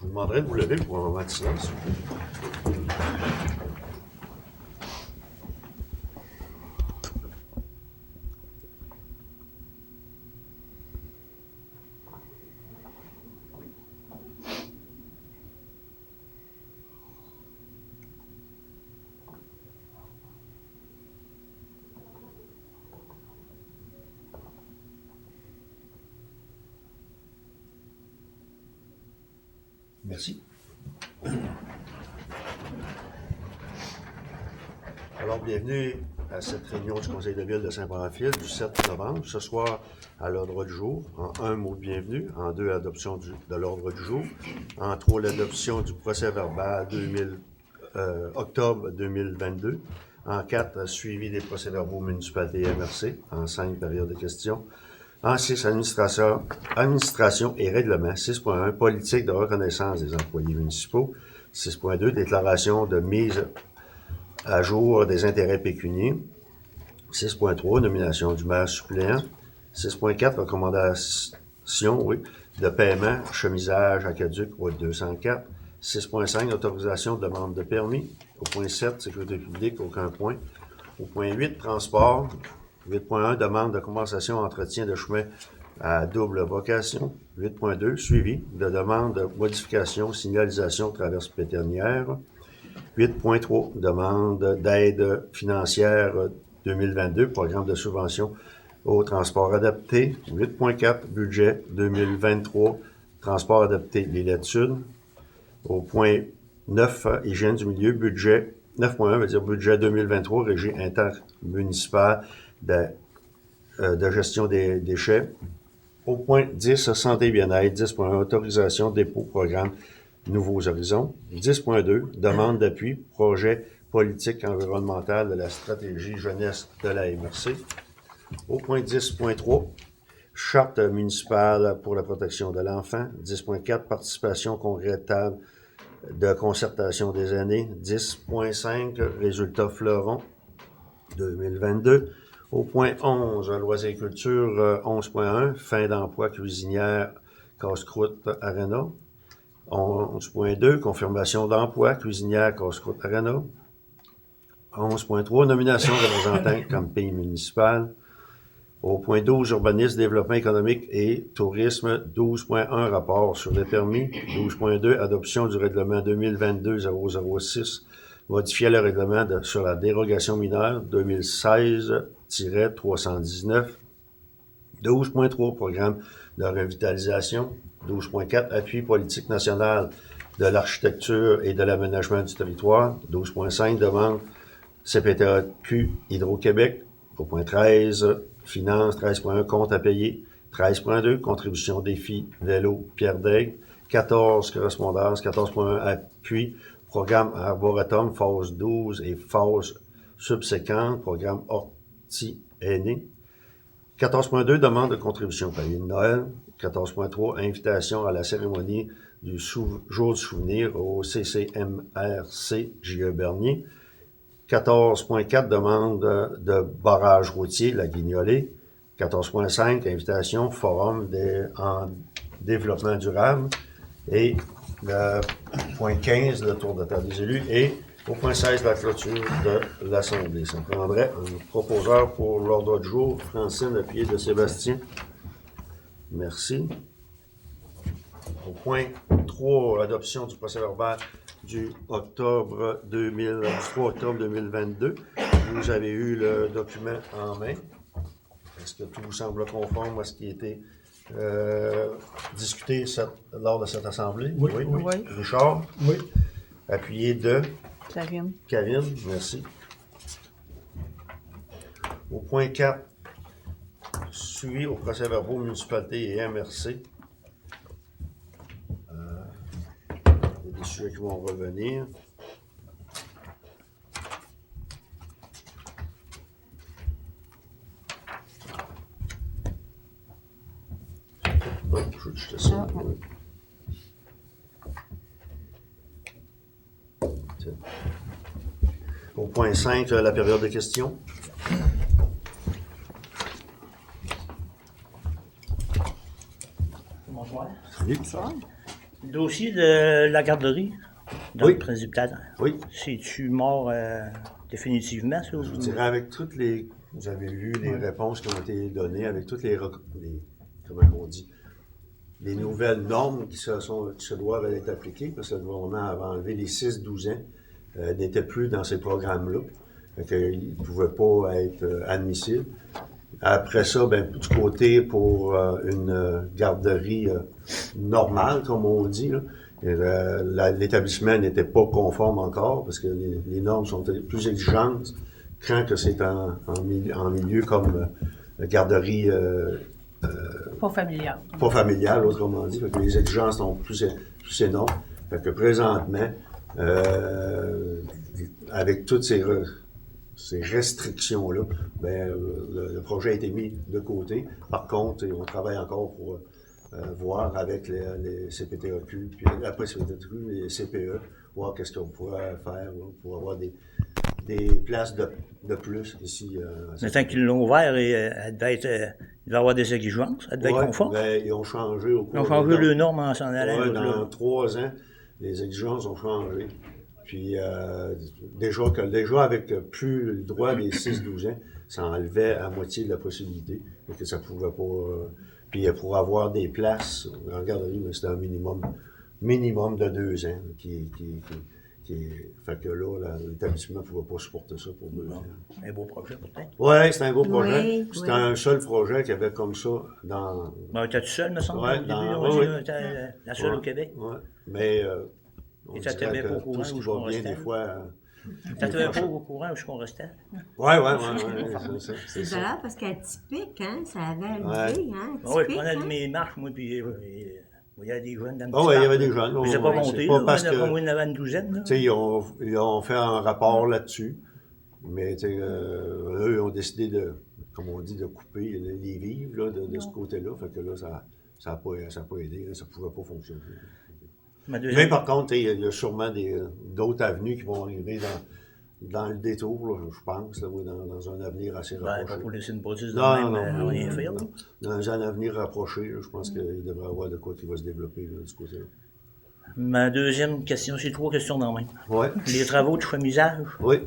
vous demanderai de vous lever pour un moment de silence. Merci. Alors, bienvenue à cette réunion du Conseil de ville de Saint-Pamphile du 7 novembre. Ce soir, à l'ordre du jour, en 1, mot de bienvenue, en 2, adoption de l'ordre du jour, en 3, l'adoption du procès-verbal octobre 2022, en 4, suivi des procès-verbaux municipalités et MRC, en 5, période de questions, en 6, administration et règlement. 6.1, politique de reconnaissance des employés municipaux. 6.2, déclaration de mise à jour des intérêts pécuniaires. 6.3, nomination du maire suppléant. 6.4, recommandation de paiement, chemisage, aqueduc, route 204. 6.5, autorisation de demande de permis. Au point 7, sécurité publique, aucun point. Au point 8, transport. 8.1, demande de compensation entretien de chemin à double vocation. 8.2, suivi de demande de modification, signalisation, traverse péternière. 8.3, demande d'aide financière 2022, programme de subvention au transport adapté. 8.4, budget 2023, transport adapté Lillette Sud. Au point 9, hygiène du milieu, budget 9.1 veut dire budget 2023, régie intermunicipale de gestion des déchets. Au point 10, santé et bien-être. 10.1, autorisation, dépôt, programme Nouveaux Horizons. 10.2, demande d'appui, projet politique environnemental de la stratégie jeunesse de la MRC. Au point 10.3, charte municipale pour la protection de l'enfant. 10.4, participation congrès de table de concertation des aînés. 10.5, résultats fleurons 2022. Au point 11, loisiculture 11.1, fin d'emploi cuisinière Casse-Croûte Arena. 11.2, confirmation d'emploi cuisinière Casse-Croûte Arena. 11.3, nomination de représentant comme pays municipal. Au point 12, urbanisme, développement économique et tourisme. 12.1, rapport sur les permis. 12.2, adoption du règlement 2022-006, modifier le règlement sur la dérogation mineure 2016-319. 12.3, programme de revitalisation. 12.4, appui politique nationale de l'architecture et de l'aménagement du territoire. 12.5, demande CPTAQ Hydro-Québec. Au point 13, finances. 13.1, compte à payer. 13.2, contribution défi vélo Pierre Daigle. 14, correspondance. 14.1, appui programme Arboretum, phase 12 et phase subséquente, programme Horti Aîné. 14.2, demande de contribution payée de Noël. 14.3, invitation à la cérémonie du jour du souvenir au CCMRC J.E. Bernier. 14.4, demande de barrage routier, la Guignolée. 14.5, invitation, forum en développement durable. Et le point 15, le tour de table des élus. Et au point 16, la clôture de l'Assemblée. Ça me prendrait un proposeur pour l'ordre du jour. Francine, appuyée de Sébastien. Merci. Au point 3, adoption du procès-verbal du 3 octobre 2022. Vous avez eu le document en main. Est-ce que tout vous semble conforme à ce qui a été discuté lors de cette assemblée? Oui. Richard? Oui. Appuyé de? Karine, merci. Au point 4, suivi au procès-verbaux municipalité et MRC. Il y a des sujets qui vont revenir. Je vais juste ça. Au point 5, la période de questions. Bonsoir. Salut. bonsoir. Le dossier de la garderie, dans Oui. le précipitat, Oui. c'est-tu mort définitivement, ça? Je vous dirais, avec toutes les... Vous avez lu les réponses qui ont été données, avec toutes les comment on dit, les nouvelles normes qui se doivent être appliquées, parce que le gouvernement avait enlevé les 6-12 ans, n'étaient plus dans ces programmes-là. Fait qu'ils ne pouvaient pas être admissibles. Après ça, ben, du côté pour une garderie normale, comme on dit, là, l'établissement n'était pas conforme encore parce que les normes sont plus exigeantes quand que c'est en milieu comme garderie Pas familial. pas familiale, autrement dit. Fait que les exigences sont plus énormes. Fait que présentement, avec toutes ces restrictions-là, ben, le projet a été mis de côté. Par contre, on travaille encore pour voir avec les CPTEQ, puis après CPTEQ, les CPE, voir qu'est-ce qu'on pourrait faire pour avoir des places de plus ici. Mais tant qu'ils l'ont ouvert, elle devait être, il devait avoir des exigences, elle devait être conforme. Ben, ils ont changé au cours Ils ont changé les normes en s'en allant. dans 3 ans, les exigences ont changé. Puis déjà avec plus le droit des 6-12 ans, ça enlevait à moitié de la possibilité. Et que ça pouvait pas. Puis pour avoir des places en garderie, mais c'était un minimum de 2 ans. Fait que là, l'établissement ne pouvait pas supporter ça pour 2 ans. Un beau projet, peut-être. Oui, c'était un beau projet. Oui, C'était un seul projet qu'il y avait comme ça dans. Ben, t'es-tu seul, me semble, Ouais, au début? T'es la seule au Québec. Oui, mais. Et ça te met pas au courant tout ce qui où va on bien, restait? des fois. Ça te met pas au courant où qu'on restait? Oui. C'est ça, parce qu'elle est typique, hein? Ça avait Ouais. levé, hein? Ah oui, je Typique, prenais hein? mes marches, moi, puis il y avait des jeunes dans le Ah oui, il y avait des jeunes. Je ne les ai pas comptés, C'est pas là, parce il y en que. avait une douzaine. Là. Tu sais, ils ont fait un rapport là-dessus, mais tu sais, eux, ils ont décidé de, comme on dit, de couper les vivres là, de ce côté-là. Fait que là, ça n'a pas aidé, là, ça ne pouvait pas fonctionner. Mais par contre, il y a sûrement d'autres avenues qui vont arriver dans le détour, là, je pense, là, oui, dans un avenir assez rapproché. Pas pour laisser une bâtisse de Non, même, rien faire. Là. Dans un avenir rapproché, là, je pense qu'il devrait y avoir de quoi qui va se développer là, de ce côté-là. Ma deuxième question, j'ai 3 questions dans la main. Oui. Les travaux de chemisage, Oui.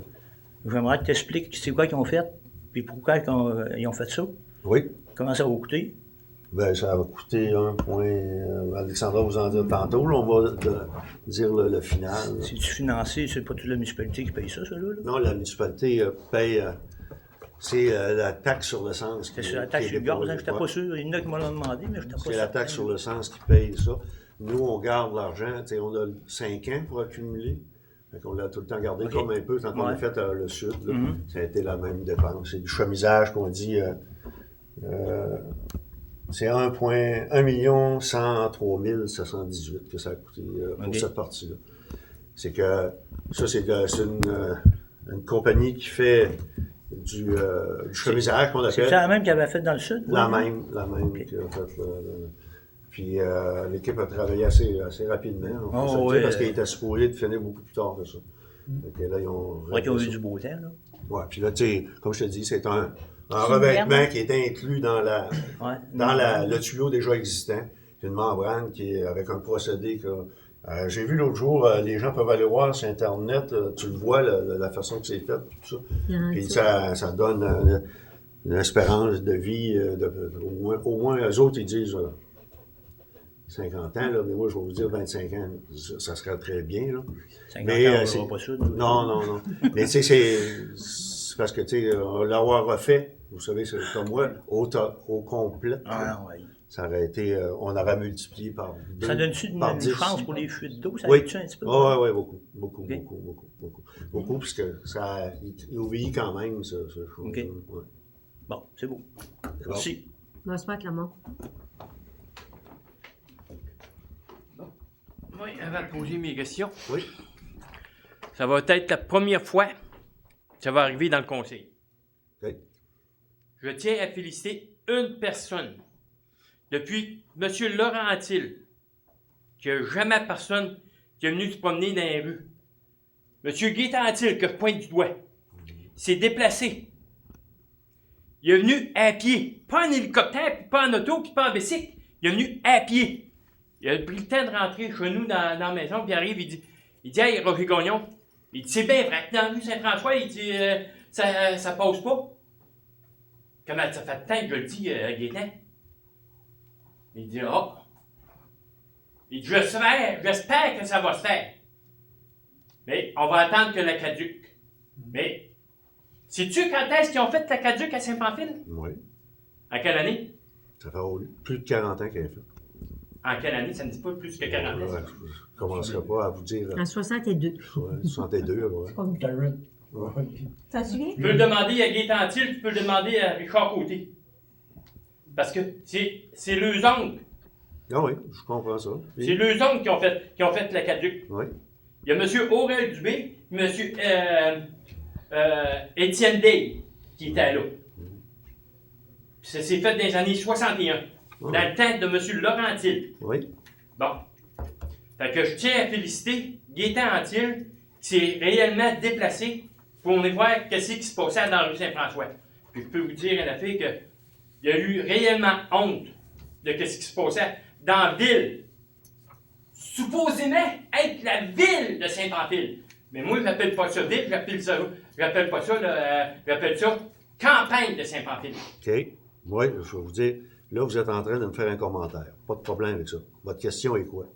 j'aimerais que tu expliques c'est quoi qu'ils ont fait, puis pourquoi ils ont fait ça, Oui. comment ça va coûter. Ben, ça va coûter un point. Alexandra vous en dire tantôt. Là, on va dire le final. C'est-tu financé, c'est pas toute la municipalité qui paye ça, là? Non, la municipalité paye. C'est la taxe sur l'essence. C'est sur la taxe sur le gaz, je n'étais pas sûr. Il y en a qui m'ont demandé, mais je n'étais pas sûr. C'est la taxe sur l'essence qui paye ça. Nous, on garde l'argent. On a 5 ans pour accumuler. On l'a tout le temps gardé comme un peu quand on a fait le sud. Là. Ça a été la même dépense. C'est du chemisage qu'on dit. C'est 1 103 718 que ça a coûté pour cette partie-là. C'est que ça, c'est une compagnie qui fait du chemisage qu'on appelle. C'est la même qu'elle avait fait dans le sud? La même qui a fait. Puis l'équipe a travaillé assez rapidement. Parce qu'il était supposé de finir beaucoup plus tard que ça. Donc, là, ils ont eu du beau temps, là. Ouais, puis là, tu sais, comme je te dis, c'est un revêtement qui est inclus dans le tuyau déjà existant. C'est une membrane qui est avec un procédé que j'ai vu l'autre jour, les gens peuvent aller voir sur Internet, tu le vois, la façon que c'est fait, tout ça. Puis ça donne une espérance de vie, au moins, eux autres, ils disent 50 ans, là, mais moi, je vais vous dire 25 ans, ça serait très bien. Là. 50 ans, on ne pas ça. Non. Mais tu sais, c'est parce que, tu sais, l'avoir refait, vous savez, c'est comme moi, au complet. Ça aurait été, on aurait multiplié par 2. Ça donne-tu une chance pour les fuites d'eau? Ça aide-tu un petit peu? Oui, beaucoup, puisque ça obéit quand même, ça. OK. Ouais. Bon, c'est beau. Merci. Bonsoir, Clément. Oui, avant de poser mes questions. Oui. Ça va être la première fois que ça va arriver dans le conseil. Oui. Je tiens à féliciter une personne. Depuis M. Laurent Antil, qu'il n'y a jamais personne qui est venu se promener dans les rues. M. Gaétan Antil, que je pointe du doigt, s'est déplacé. Il est venu à pied. Pas en hélicoptère, puis pas en auto, puis pas en bicycle. Il est venu à pied. Il a pris le temps de rentrer chez nous dans la maison, puis il arrive, il dit, hey, Roger Gagnon, il dit, c'est bien vrai que dans la rue Saint-François, il dit, ça passe pas. Comment ça fait de temps que je le dis, Gaétan? Il dit, oh. Il dit, j'espère que ça va se faire. Mais on va attendre que la caduque. Mais, sais-tu quand est-ce qu'ils ont fait la caduque à Saint-Pamphile? Oui. En quelle année? Ça fait plus de 40 ans qu'elle est faite. En quelle année? Ça ne dit pas plus que 40 ans. Ouais, je ne commencerai pas à vous dire. En 62. Ouais, 62, ouais. Ça te souvient? Tu peux le demander à Gaétan Thiel, tu peux le demander à Richard Côté. Parce que c'est leurs oncles. Ah oui, je comprends ça. C'est leurs oncles qui ont fait la caduque. Oui. Il y a M. Aurel Dubé, M. Étienne Day qui était là. Puis ça s'est fait dans les années 61, dans le temps de M. Laurent Thiel. Oui. Bon. Fait que je tiens à féliciter Gaétan Thiel qui s'est réellement déplacé pour venir voir qu'est-ce qui se passait dans la rue Saint-François. Puis je peux vous dire, en effet, qu'il a eu réellement honte de ce qui se passait dans la ville. Supposément être la ville de Saint-Pamphile. Mais moi, je n'appelle pas ça ville, j'appelle ça campagne de Saint-Pamphile. OK. Moi, je vais vous dire, là, vous êtes en train de me faire un commentaire. Pas de problème avec ça. Votre question est quoi?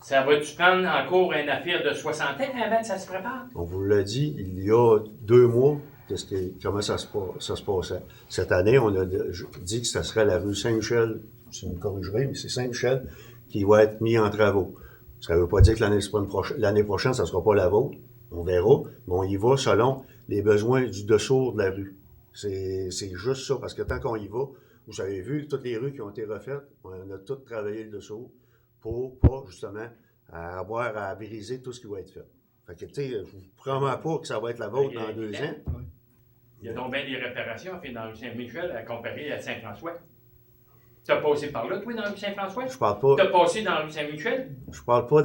Ça va-tu prendre encore une affaire de 60 ans avant que ça se prépare? On vous l'a dit il y a 2 mois, comment ça se passait. Cette année, on a dit que ça serait la rue Saint-Michel, si vous me corrigerez, mais c'est Saint-Michel qui va être mis en travaux. Ça ne veut pas dire que l'année prochaine, ça ne sera pas la vôtre. On verra, mais on y va selon les besoins du dessous de la rue. C'est juste ça, parce que tant qu'on y va, vous avez vu toutes les rues qui ont été refaites, on a tout travaillé le dessous pour pas, justement, avoir à briser tout ce qui va être fait. Fait que, tu sais, je vous promets pas que ça va être la vôtre dans 2 ans. Il y a donc bien des réparations faites dans le rue Saint-Michel à comparer à Saint-François. Tu as passé par là, toi, dans la rue Saint-François? Je parle pas. Tu as passé dans la rue Saint-Michel? Je parle pas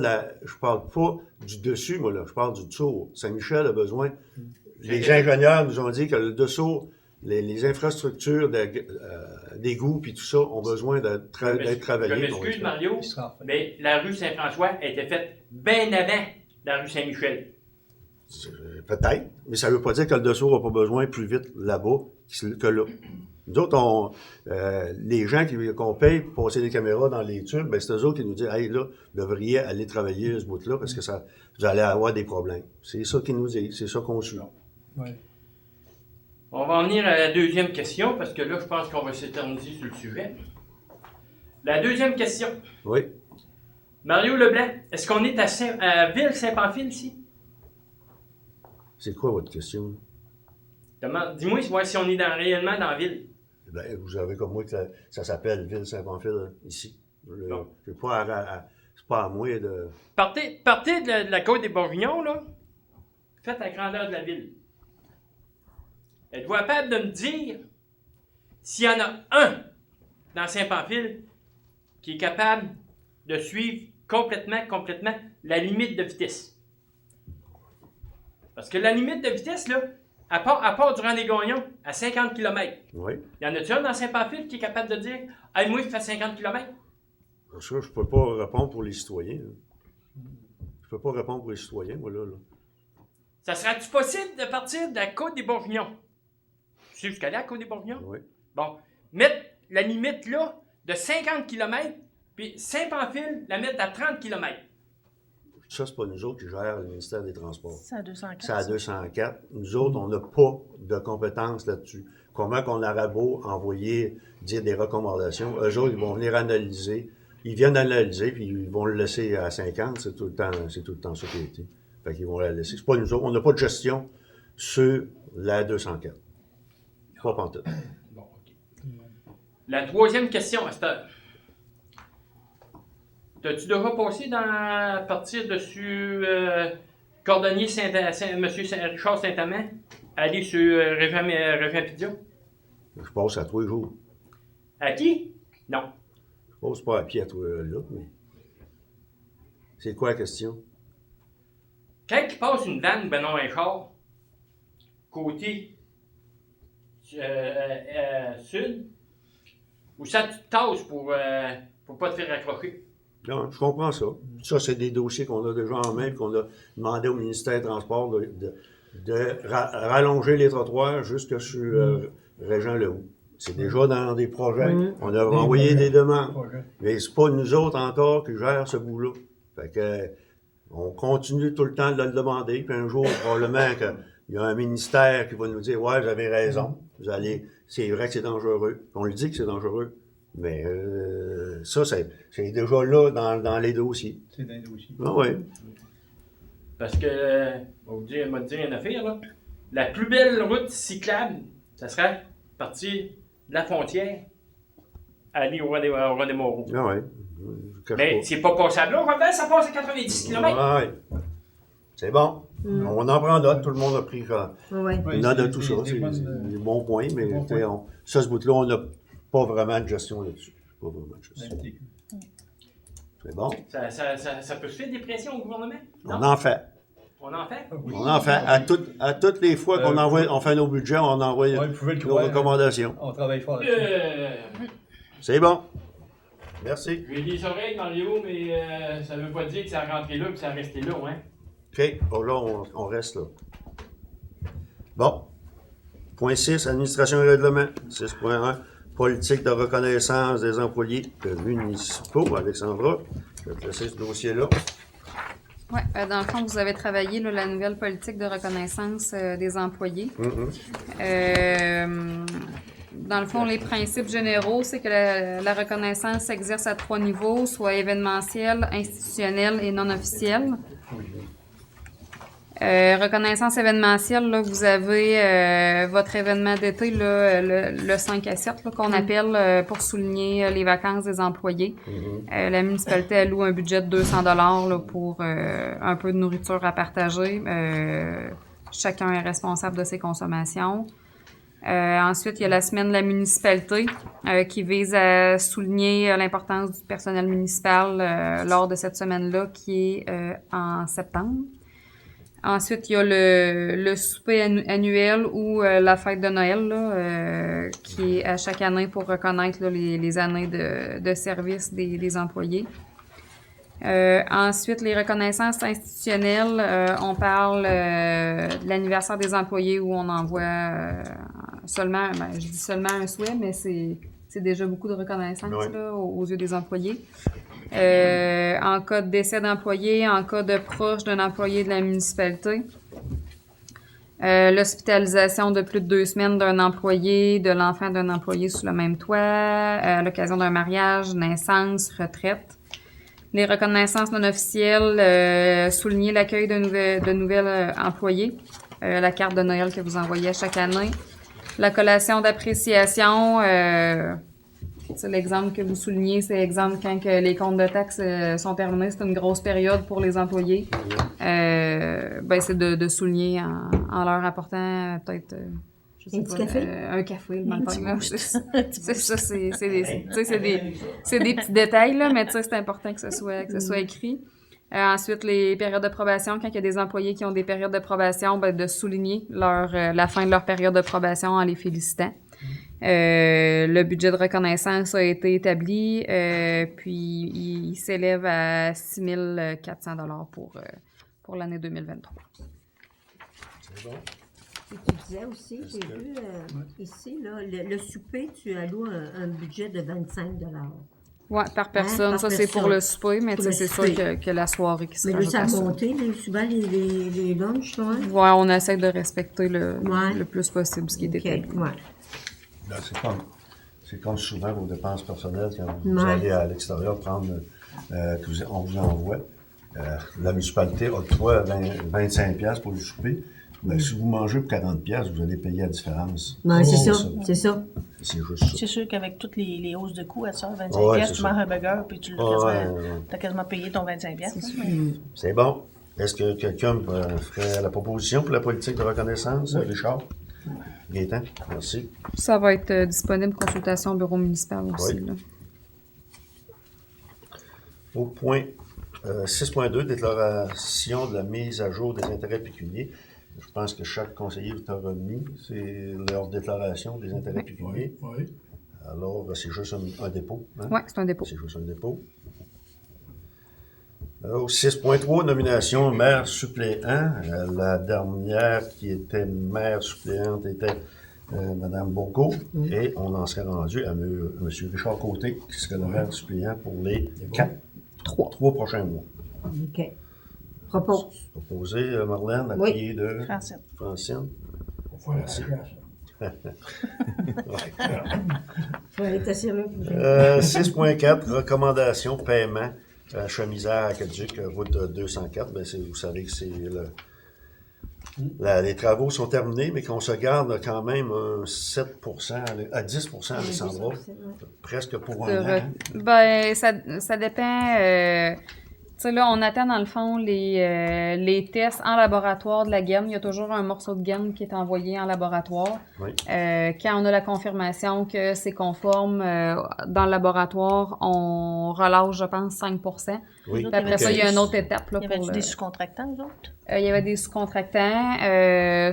du dessus, moi, là. Je parle du dessous. Saint-Michel a besoin. Les ingénieurs nous ont dit que le dessous, les infrastructures d'égouts puis tout ça ont besoin d'être travaillées. Je m'excuse, Mario, mais la rue Saint-François a été faite bien avant la rue Saint-Michel. Peut-être, mais ça ne veut pas dire que le dessous n'a pas besoin plus vite là-bas que là. Nous autres, les gens qu'on paye pour passer des caméras dans les tubes, ben c'est eux autres qui nous disent « Hey, là, vous devriez aller travailler ce bout-là parce que vous allez avoir des problèmes. » C'est ça qu'ils nous disent, c'est ça qu'on suit. Ouais. On va en venir à la deuxième question, parce que là, je pense qu'on va s'éterniser sur le sujet. La deuxième question. Oui. Mario Leblanc, est-ce qu'on est à Ville-Saint-Pamphile ici? C'est quoi votre question? Dis-moi si on est réellement dans la ville. Ben, vous savez comme moi que ça s'appelle Ville-Saint-Pamphile, ici. C'est pas à moi de... Partez de la côte des Bourguignons, là. Faites la grandeur de la ville. Êtes-vous capable de me dire s'il y en a un dans Saint-Pamphile qui est capable de suivre complètement la limite de vitesse? Parce que la limite de vitesse, là, à part durant les Gagnons, à 50 km. Oui. Y en a-tu un dans Saint-Pamphile qui est capable de dire « Hey, moi, je fais 50 km? » Ça, je peux pas répondre pour les citoyens. Là. Je peux pas répondre pour les citoyens, moi, là. Ça serait-tu possible de partir de la côte des Bourguignons? Tu sais jusqu'à là, la côte des Bourguignons? Oui. Bon, mettre la limite là de 50 km, puis Saint-Pamphile la mettre à 30 km. Ça, c'est pas nous autres qui gèrent le ministère des Transports. C'est à 204. C'est à 204. Nous autres, on n'a pas de compétences là-dessus. Comment qu'on aurait beau envoyer, dire des recommandations, eux autres, ils vont venir analyser. Ils viennent analyser, puis ils vont le laisser à 50. C'est tout le temps ça qui a été. Fait qu'ils vont la laisser. C'est pas nous autres. On n'a pas de gestion sur la 204. Pas pantoute. Bon, OK. La troisième question à cette heure. T'as-tu déjà passé à partir dessus Cordonnier M. Richard Saint-Amand, aller sur Régent Pidia? Je passe à 3 jours. À qui? Non. Je passe pas à pied à toi là, mais... C'est quoi la question? Quand il passe une vanne, ben non, un char, côté sud, où ça tu te tasses pour faut pas te faire accrocher. Non, je comprends ça. Ça, c'est des dossiers qu'on a déjà en main et qu'on a demandé au ministère des Transports de rallonger les trottoirs jusque sur Régent Lehoux. C'est déjà dans des projets. On a envoyé des demandes. Mais c'est pas nous autres encore qui gèrent ce bout-là. Fait que on continue tout le temps de le demander. Puis un jour, probablement qu'il y a un ministère qui va nous dire « Ouais, vous avez raison. C'est vrai que c'est dangereux. » On lui dit que c'est dangereux. Mais ça, c'est déjà là dans les dossiers. C'est dans les dossiers. Ah oui. Parce que, on va te dire une affaire, là. La plus belle route cyclable, ça serait partir de la frontière, aller au René-Moreau. Ah oui. Mais c'est pas passable là, Robert, ça passe à 90 km. Ah oui. C'est bon. On en prend d'autres. Tout le monde a pris note de tout ça. C'est des bons points, mais ce bout-là, on n'a pas vraiment de gestion là-dessus. Pas vraiment de gestion. C'est bon. Ça peut se faire des pressions au gouvernement? Non? On en fait. On en fait? Oui. On en fait. À toutes les fois qu'on on fait nos budgets, on envoie nos recommandations. On travaille fort. C'est bon. Merci. J'ai des oreilles, Mario, mais ça veut pas dire que ça a rentré là et que ça a resté là, hein? OK. Bon, là, on reste là. Bon. Point 6, administration et règlement. 6.1, politique de reconnaissance des employés municipaux. Alexandra, je vais te laisser ce dossier-là. Oui, dans le fond, vous avez travaillé là, la nouvelle politique de reconnaissance des employés. Dans le fond, les principes généraux, c'est que la reconnaissance s'exerce à 3 niveaux, soit événementiel, institutionnel et non officiel. Reconnaissance événementielle, là, vous avez votre événement d'été, là, le 5 à 7, là, qu'on appelle pour souligner les vacances des employés. La municipalité alloue un budget de 200 $ là, pour un peu de nourriture à partager. Chacun est responsable de ses consommations. Ensuite, il y a la semaine de la municipalité qui vise à souligner l'importance du personnel municipal lors de cette semaine-là qui est en septembre. Ensuite, il y a le souper annuel ou la fête de Noël là, qui est à chaque année pour reconnaître là, les années de service des employés. Ensuite, les reconnaissances institutionnelles, on parle de l'anniversaire des employés où on envoie seulement, je dis seulement un souhait, mais c'est déjà beaucoup de reconnaissance là, aux yeux des employés. En cas de décès d'employé, en cas de proche d'un employé de la municipalité. L'hospitalisation de plus de 2 semaines d'un employé, de l'enfant d'un employé sous le même toit, à l'occasion d'un mariage, naissance, retraite. Les reconnaissances non officielles, souligner l'accueil de nouvelles employés, la carte de Noël que vous envoyez à chaque année. La collation d'appréciation, c'est l'exemple que vous soulignez, c'est l'exemple quand que les comptes de taxes sont terminés, c'est une grosse période pour les employés. C'est de souligner en leur apportant peut-être un café le matin. Là. C'est ça, c'est des petits détails, là, mais c'est important que ce soit écrit. Ensuite, les périodes de probation, quand il y a des employés qui ont des périodes de probation, de souligner la fin de leur période de probation en les félicitant. Le budget de reconnaissance a été établi, puis il s'élève à 6 400 $ pour l'année 2023. C'est bon. Et tu disais aussi, j'ai vu ici, là, le souper, tu alloues un budget de 25 $. Oui, par personne. Ça, c'est pour le souper, mais c'est sûr que la soirée qui se rajoute ça a monté, souvent, les lunchs, hein? Oui, on essaie de respecter le plus possible ce qui est établi. Ouais. Là, c'est comme souvent vos dépenses personnelles quand vous allez à l'extérieur prendre, on vous envoie. La municipalité octroie 25 $ pour le souper. Mais si vous mangez pour 40 $, vous allez payer la différence. Ouais, c'est ça. C'est ça. C'est juste ça. C'est sûr qu'avec toutes les hausses de coûts à ça, 25 c'est tu ça. manges un burger puis tu as quasiment payé ton 25 $. C'est bon. Est-ce que quelqu'un ferait la proposition pour la politique de reconnaissance, Richard? Gaétan, merci. Ça va être disponible consultation au bureau municipal aussi. Oui. Là. Au point 6.2, déclaration de la mise à jour des intérêts pécuniaires. Je pense que chaque conseiller vous a remis, c'est leur déclaration des intérêts pécuniaires. Oui. Alors, c'est juste un dépôt. Hein? Oui, c'est un dépôt. C'est juste un dépôt. Alors, 6.3, nomination maire suppléant. La dernière qui était maire suppléante était Mme Bourgault. Et on en serait rendu à M. Richard Côté, qui serait le maire suppléant pour les 3 prochains mois. OK. Propose. Proposé, Marlène, Oui. appuyé de Francine. Francine. Merci. Ouais, t'as sérieux? 6.4, recommandation, paiement, Chemisaire à Aqueduc, route 204. Ben, vous savez que c'est les travaux sont terminés, mais qu'on se garde quand même un 7% à 10% à Alexandra, presque pour un an. Hein? Ben, ça dépend. Tu sais, là, on attend dans le fond les tests en laboratoire de la gaine. Il y a toujours un morceau de gaine qui est envoyé en laboratoire. Oui. Quand on a la confirmation que c'est conforme dans le laboratoire, on relâche, je pense, 5%. Oui. Puis après ça, il y a une autre étape. Là, Il y avait des sous-contractants, eux autres? il y avait des sous-contractants.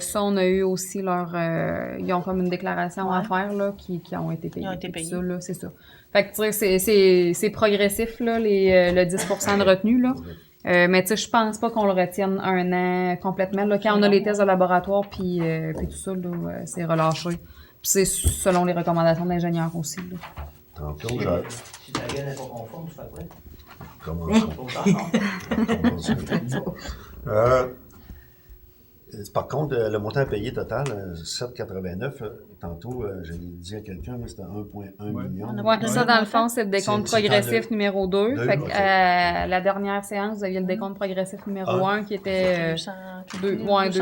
Ça, on a eu aussi ils ont comme une déclaration à faire là, qui ont été payés. Ils ont été payés. Ça, là, c'est ça. Fait que tu sais, c'est progressif, là, le 10% de retenue, là. Mais tu sais, je pense pas qu'on le retienne un an complètement. Là, quand on a les tests de laboratoire puis tout ça, là, c'est relâché. Puis c'est selon les recommandations de l'ingénieur aussi. Là. Tantôt, Si ta gueule n'est pas conforme, tu fais quoi? Par contre, le montant payé total, 7,89, tantôt, j'ai dit à quelqu'un, c'était 1,1 million. Ouais, ça, dans le fond, c'est le décompte C'est progressif numéro 2. Fait que, ok. la dernière séance, vous aviez le décompte progressif numéro 1 qui était 280 quelques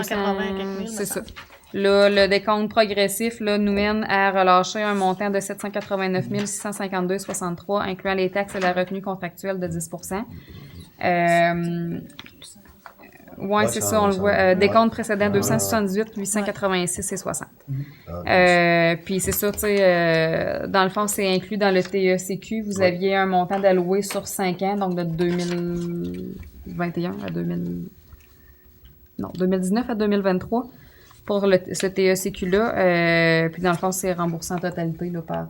mille, c'est me ça. semble. Là, le décompte progressif là, nous mène à relâcher un montant de 789 652,63, incluant les taxes et la retenue contractuelle de 10%. Ouais, c'est ça, on le voit. Décompte précédent 278, 886 et 60. Puis c'est ça, tu sais, dans le fond, c'est inclus dans le TECQ. Vous aviez un montant d'alloué sur 5 ans, donc de 2021 à 2019 à 2023 pour ce TECQ-là. Puis dans le fond, c'est remboursé en totalité là, par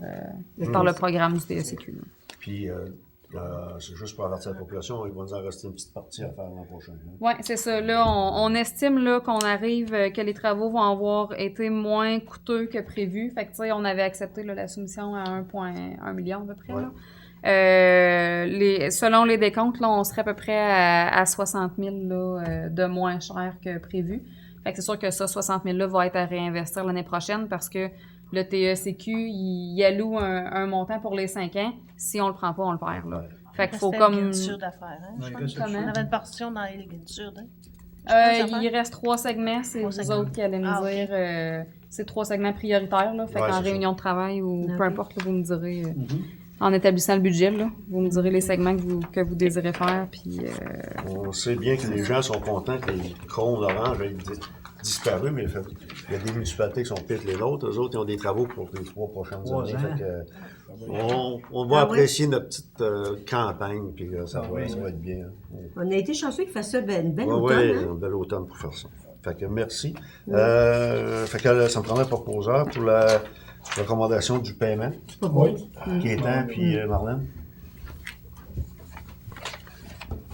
le programme du TECQ. Là. Puis, c'est juste pour avertir la population, il va nous en rester une petite partie à faire l'an prochain. Hein? Oui, c'est ça. Là, on estime là, qu'on arrive, que les travaux vont avoir été moins coûteux que prévu. Fait que, tu sais, on avait accepté là, la soumission à 1,1 million à peu près. Ouais. Là. Selon les décomptes, là, on serait à peu près à 60 000 là, de moins cher que prévu. Fait que c'est sûr que ça, 60 000 là, va être à réinvestir l'année prochaine parce que le TECQ, il alloue un montant pour les 5 ans. Si on le prend pas, on le perd. Là. Fait qu'il faut C'était comme... une guinture d'affaires, hein? Ouais, je là, pense. c'est On sûr. avait une partition dans les guintures, hein? il reste 3 segments. C'est Trois vous segments. autres qui allez me Ah, ok. dire... c'est 3 segments prioritaires. Là. Fait Ouais, qu'en c'est réunion de travail ou peu Ok. importe, là, vous me direz... En établissant le budget, là, vous me direz les segments que vous désirez faire. Puis, On sait bien que les gens sont contents que les cônes oranges aient disparu, mais il y a des municipalités qui sont pires que les autres. Eux autres, ils ont des travaux pour les 3 prochaines 3 années. ans. Fait que, on va apprécier notre petite campagne, puis ça va être bien. On a été chanceux qu'il fasse ça une belle Oui, automne. Hein? un bel automne pour faire ça. Fait que merci. Fait que ça me prendrait proposeur pour la recommandation du paiement. Oui. Qui est temps, puis Marlène.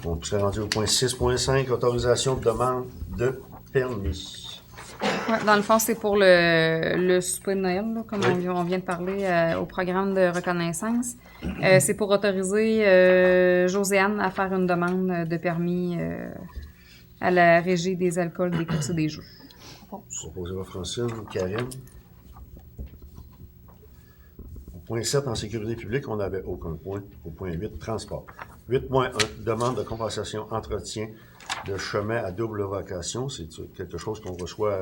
On serait rendu au point 6.5, autorisation de demande de permis. ouais, dans le fond, c'est pour le souper de Noël, là, comme on vient de parler au programme de reconnaissance. C'est pour autoriser Josiane à faire une demande de permis à la Régie des alcools, des courses et des jeux. Proposé par Francine, Karine. Au point 7, en sécurité publique, on n'avait aucun point. Au point 8, transport. 8.1, demande de compensation entretien de chemin à double vocation. C'est quelque chose qu'on reçoit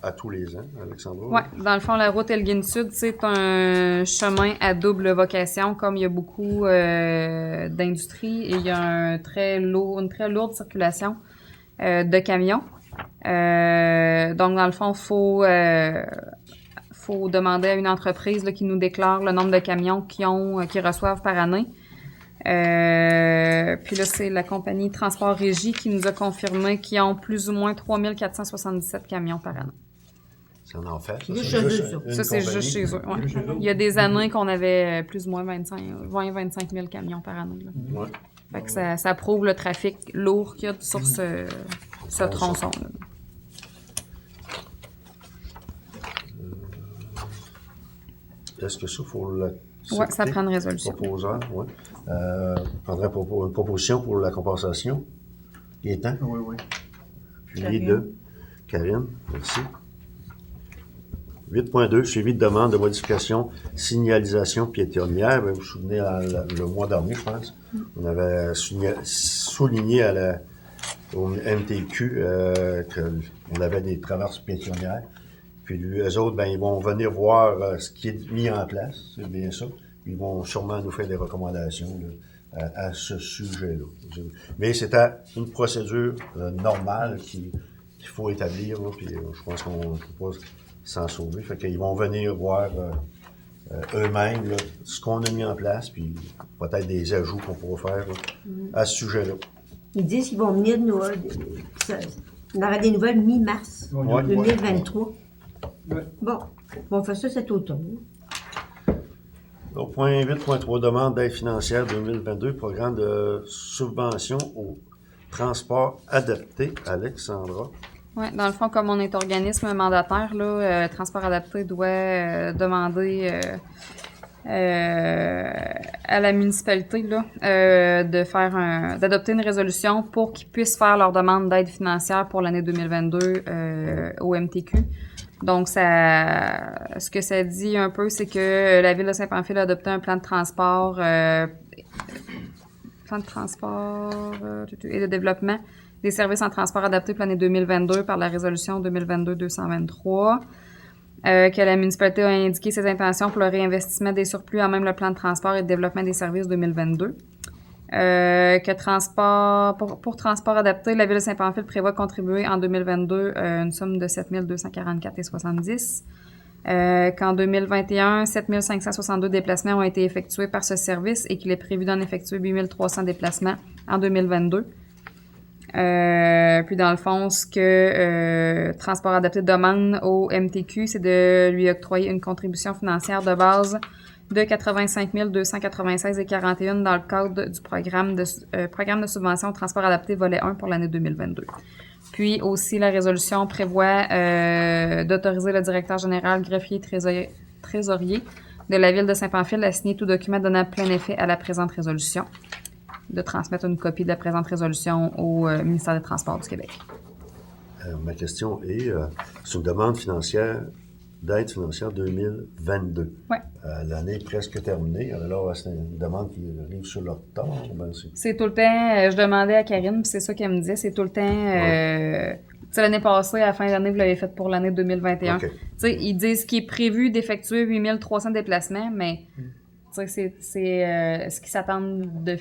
à tous les ans, Alexandra? Oui, dans le fond, la route Elgin Sud, c'est un chemin à double vocation, comme il y a beaucoup d'industrie et il y a une très lourde circulation de camions. Donc, dans le fond, faut demander à une entreprise là, qui nous déclare le nombre de camions qu'ils reçoivent par année. Puis là, c'est la compagnie Transport Régie qui nous a confirmé qu'ils ont plus ou moins 3477 camions par an. Ça en fait. Juste chez eux, ça. une Ça, c'est compagnie. juste chez eux. Ouais. Il y a des années qu'on avait plus ou moins 20-25 000 camions par année. Là. Ouais. Fait que ça prouve le trafic lourd qu'il y a sur ce tronçon. Là. Est-ce que ça, il faut la... Oui, ça prend une résolution. Proposeur, oui. Prendrait une proposition pour la compensation. Gaétan. Oui, oui. Puis Karine. de Karine, merci. 8.2, suivi de demande de modification, signalisation piétonnière. Vous vous souvenez, le mois dernier, je pense, on avait souligné au MTQ qu'on avait des traverses piétonnières. Puis eux autres, ils vont venir voir ce qui est mis en place, c'est bien ça. Ils vont sûrement nous faire des recommandations là, à ce sujet-là. Mais c'était une procédure normale qu'il faut établir, là, puis je pense qu'on ne peut pas s'en sauver. Fait qu'ils vont venir voir eux-mêmes là, ce qu'on a mis en place, puis peut-être des ajouts qu'on pourra faire là, à ce sujet-là. Ils disent qu'ils vont venir nous... on aura des nouvelles mi-mars Ouais. 2023. Ouais. Bon, on fait ça cet automne. Donc, point 8.3, demande d'aide financière 2022, programme de subvention au transport adapté. Alexandra. Oui, dans le fond, comme on est organisme mandataire, là, Transport adapté doit demander à la municipalité là, d'adopter une résolution pour qu'ils puissent faire leur demande d'aide financière pour l'année 2022 au MTQ. Donc, ce que ça dit un peu, c'est que la Ville de Saint-Pamphile a adopté un plan de transport et de développement des services en transport adapté pour l'année 2022 par la résolution 2022-223. Que la municipalité a indiqué ses intentions pour le réinvestissement des surplus en même le plan de transport et de développement des services 2022. Pour transport adapté, la Ville de Saint-Pamphile prévoit contribuer en 2022 une somme de 7 244,70 qu'en 2021, 7 562 déplacements ont été effectués par ce service et qu'il est prévu d'en effectuer 8 300 déplacements en 2022. Puis dans le fond, ce que Transport adapté demande au MTQ, c'est de lui octroyer une contribution financière de base de 85 296,41 dans le cadre du programme de subvention Transport adapté volet 1 pour l'année 2022. Puis aussi, la résolution prévoit d'autoriser le directeur général, greffier et trésorier de la Ville de Saint-Pamphile à signer tout document donnant plein effet à la présente résolution, de transmettre une copie de la présente résolution au ministère des Transports du Québec. Ma question est, c'est une demande financière, d'aide financière 2022. Oui. L'année est presque terminée. Alors, c'est une demande qui arrive sur le retard. C'est tout le temps, je demandais à Karine, puis c'est ça qu'elle me disait, c'est tout le temps... Tu sais, l'année passée, à la fin de l'année, vous l'avez fait pour l'année 2021. Okay. Tu sais, ils disent qu'il est prévu d'effectuer 8 300 déplacements, mais... Tu sais, c'est ce qu'ils s'attendent de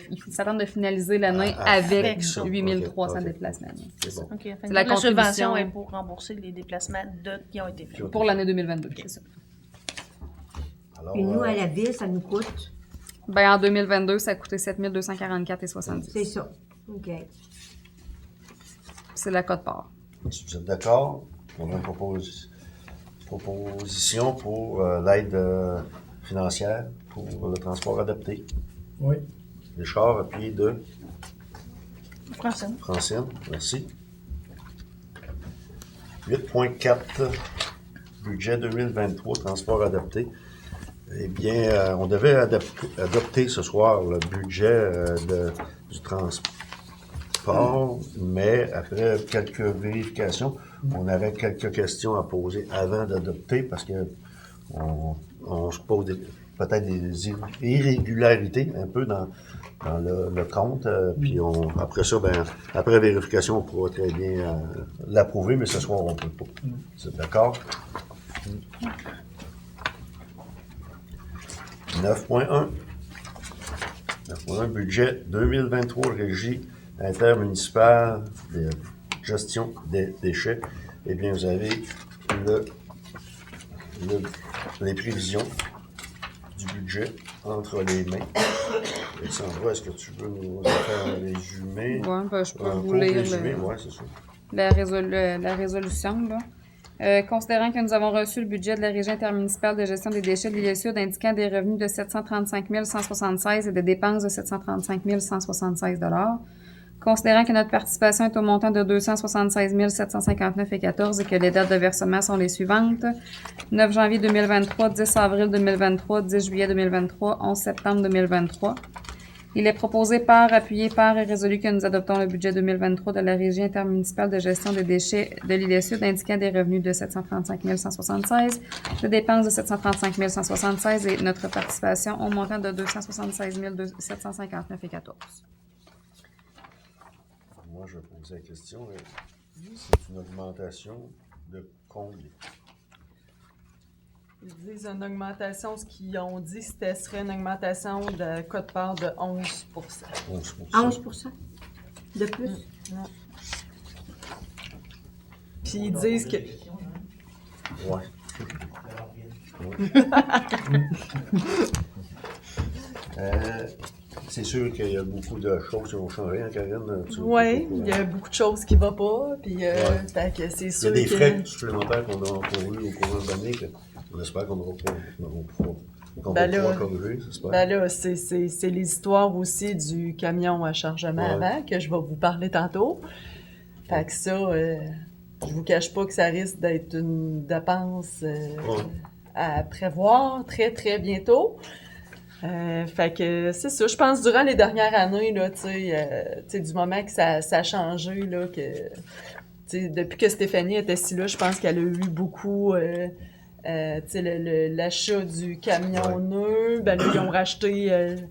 finaliser l'année avec 8 300 déplacements. C'est bon. OK. C'est la la subvention contribution est pour rembourser les déplacements qui ont été faits. Pour l'année 2022, c'est ça. Alors, Puis nous, à la ville, ça nous coûte. Ben, en 2022, ça a coûté 7 244,70. C'est ça. OK. C'est la cote-part. si vous êtes d'accord, on a une proposition pour l'aide financière pour le transport adapté. Oui. Richard, appuyé de Francine. Francine, merci. 8.4, budget 2023, transport adapté. Eh bien, on devait adopter ce soir le budget du transport, mais après quelques vérifications, on avait quelques questions à poser avant d'adopter parce que on se pose peut-être des irrégularités un peu dans le compte. Puis après ça, après vérification, on pourra très bien l'approuver, mais ce soir, on ne peut pas. C'est d'accord? 9.1. 9.1, budget 2023, régie intermunicipale de gestion des déchets. Eh bien, vous avez les prévisions du budget entre les mains. Alexandra, est-ce que tu veux nous faire un résumé? Oui, ben, je peux vous court lire résumé, ouais, c'est ça. la résolution. Là. Considérant que nous avons reçu le budget de la Régie intermunicipale de gestion des déchets de l'Île-Sud indiquant des revenus de 735 176 et des dépenses de 735 176 considérant que notre participation est au montant de 276 759,14 et que les dates de versement sont les suivantes: 9 janvier 2023, 10 avril 2023, 10 juillet 2023, 11 septembre 2023. Il est proposé par, appuyé par et résolu que nous adoptons le budget 2023 de la Régie intermunicipale de gestion des déchets de l'Île-Sud indiquant des revenus de 735 176, des dépenses de 735 176 et notre participation au montant de 276 759,14. Moi, je posais la question, c'est une augmentation de combien? Ils disent une augmentation, ce qu'ils ont dit, c'était serait une augmentation de quote-part de 11 11 11 de plus. Puis ils disent que. Ouais. C'est sûr qu'il y a beaucoup de choses qui ont changé, hein, Karine? Oui, il y a beaucoup de choses qui ne vont pas. Puis, fait que c'est Il y sûr a des que... frais supplémentaires qu'on a encourus au courant de l'année qu'on espère qu'on va pouvoir corriger, j'espère. Ben là, c'est les histoires aussi du camion à chargement avant, que je vais vous parler tantôt. Fait que ça, je vous cache pas que ça risque d'être une dépense à prévoir très, très bientôt. Fait que c'est ça. Je pense durant les dernières années, là, tu sais, du moment que ça a changé, là, que, tu sais, depuis que Stéphanie était ici là, je pense qu'elle a eu beaucoup, tu sais, l'achat du camion neuf. Ben là, ils ont racheté, tu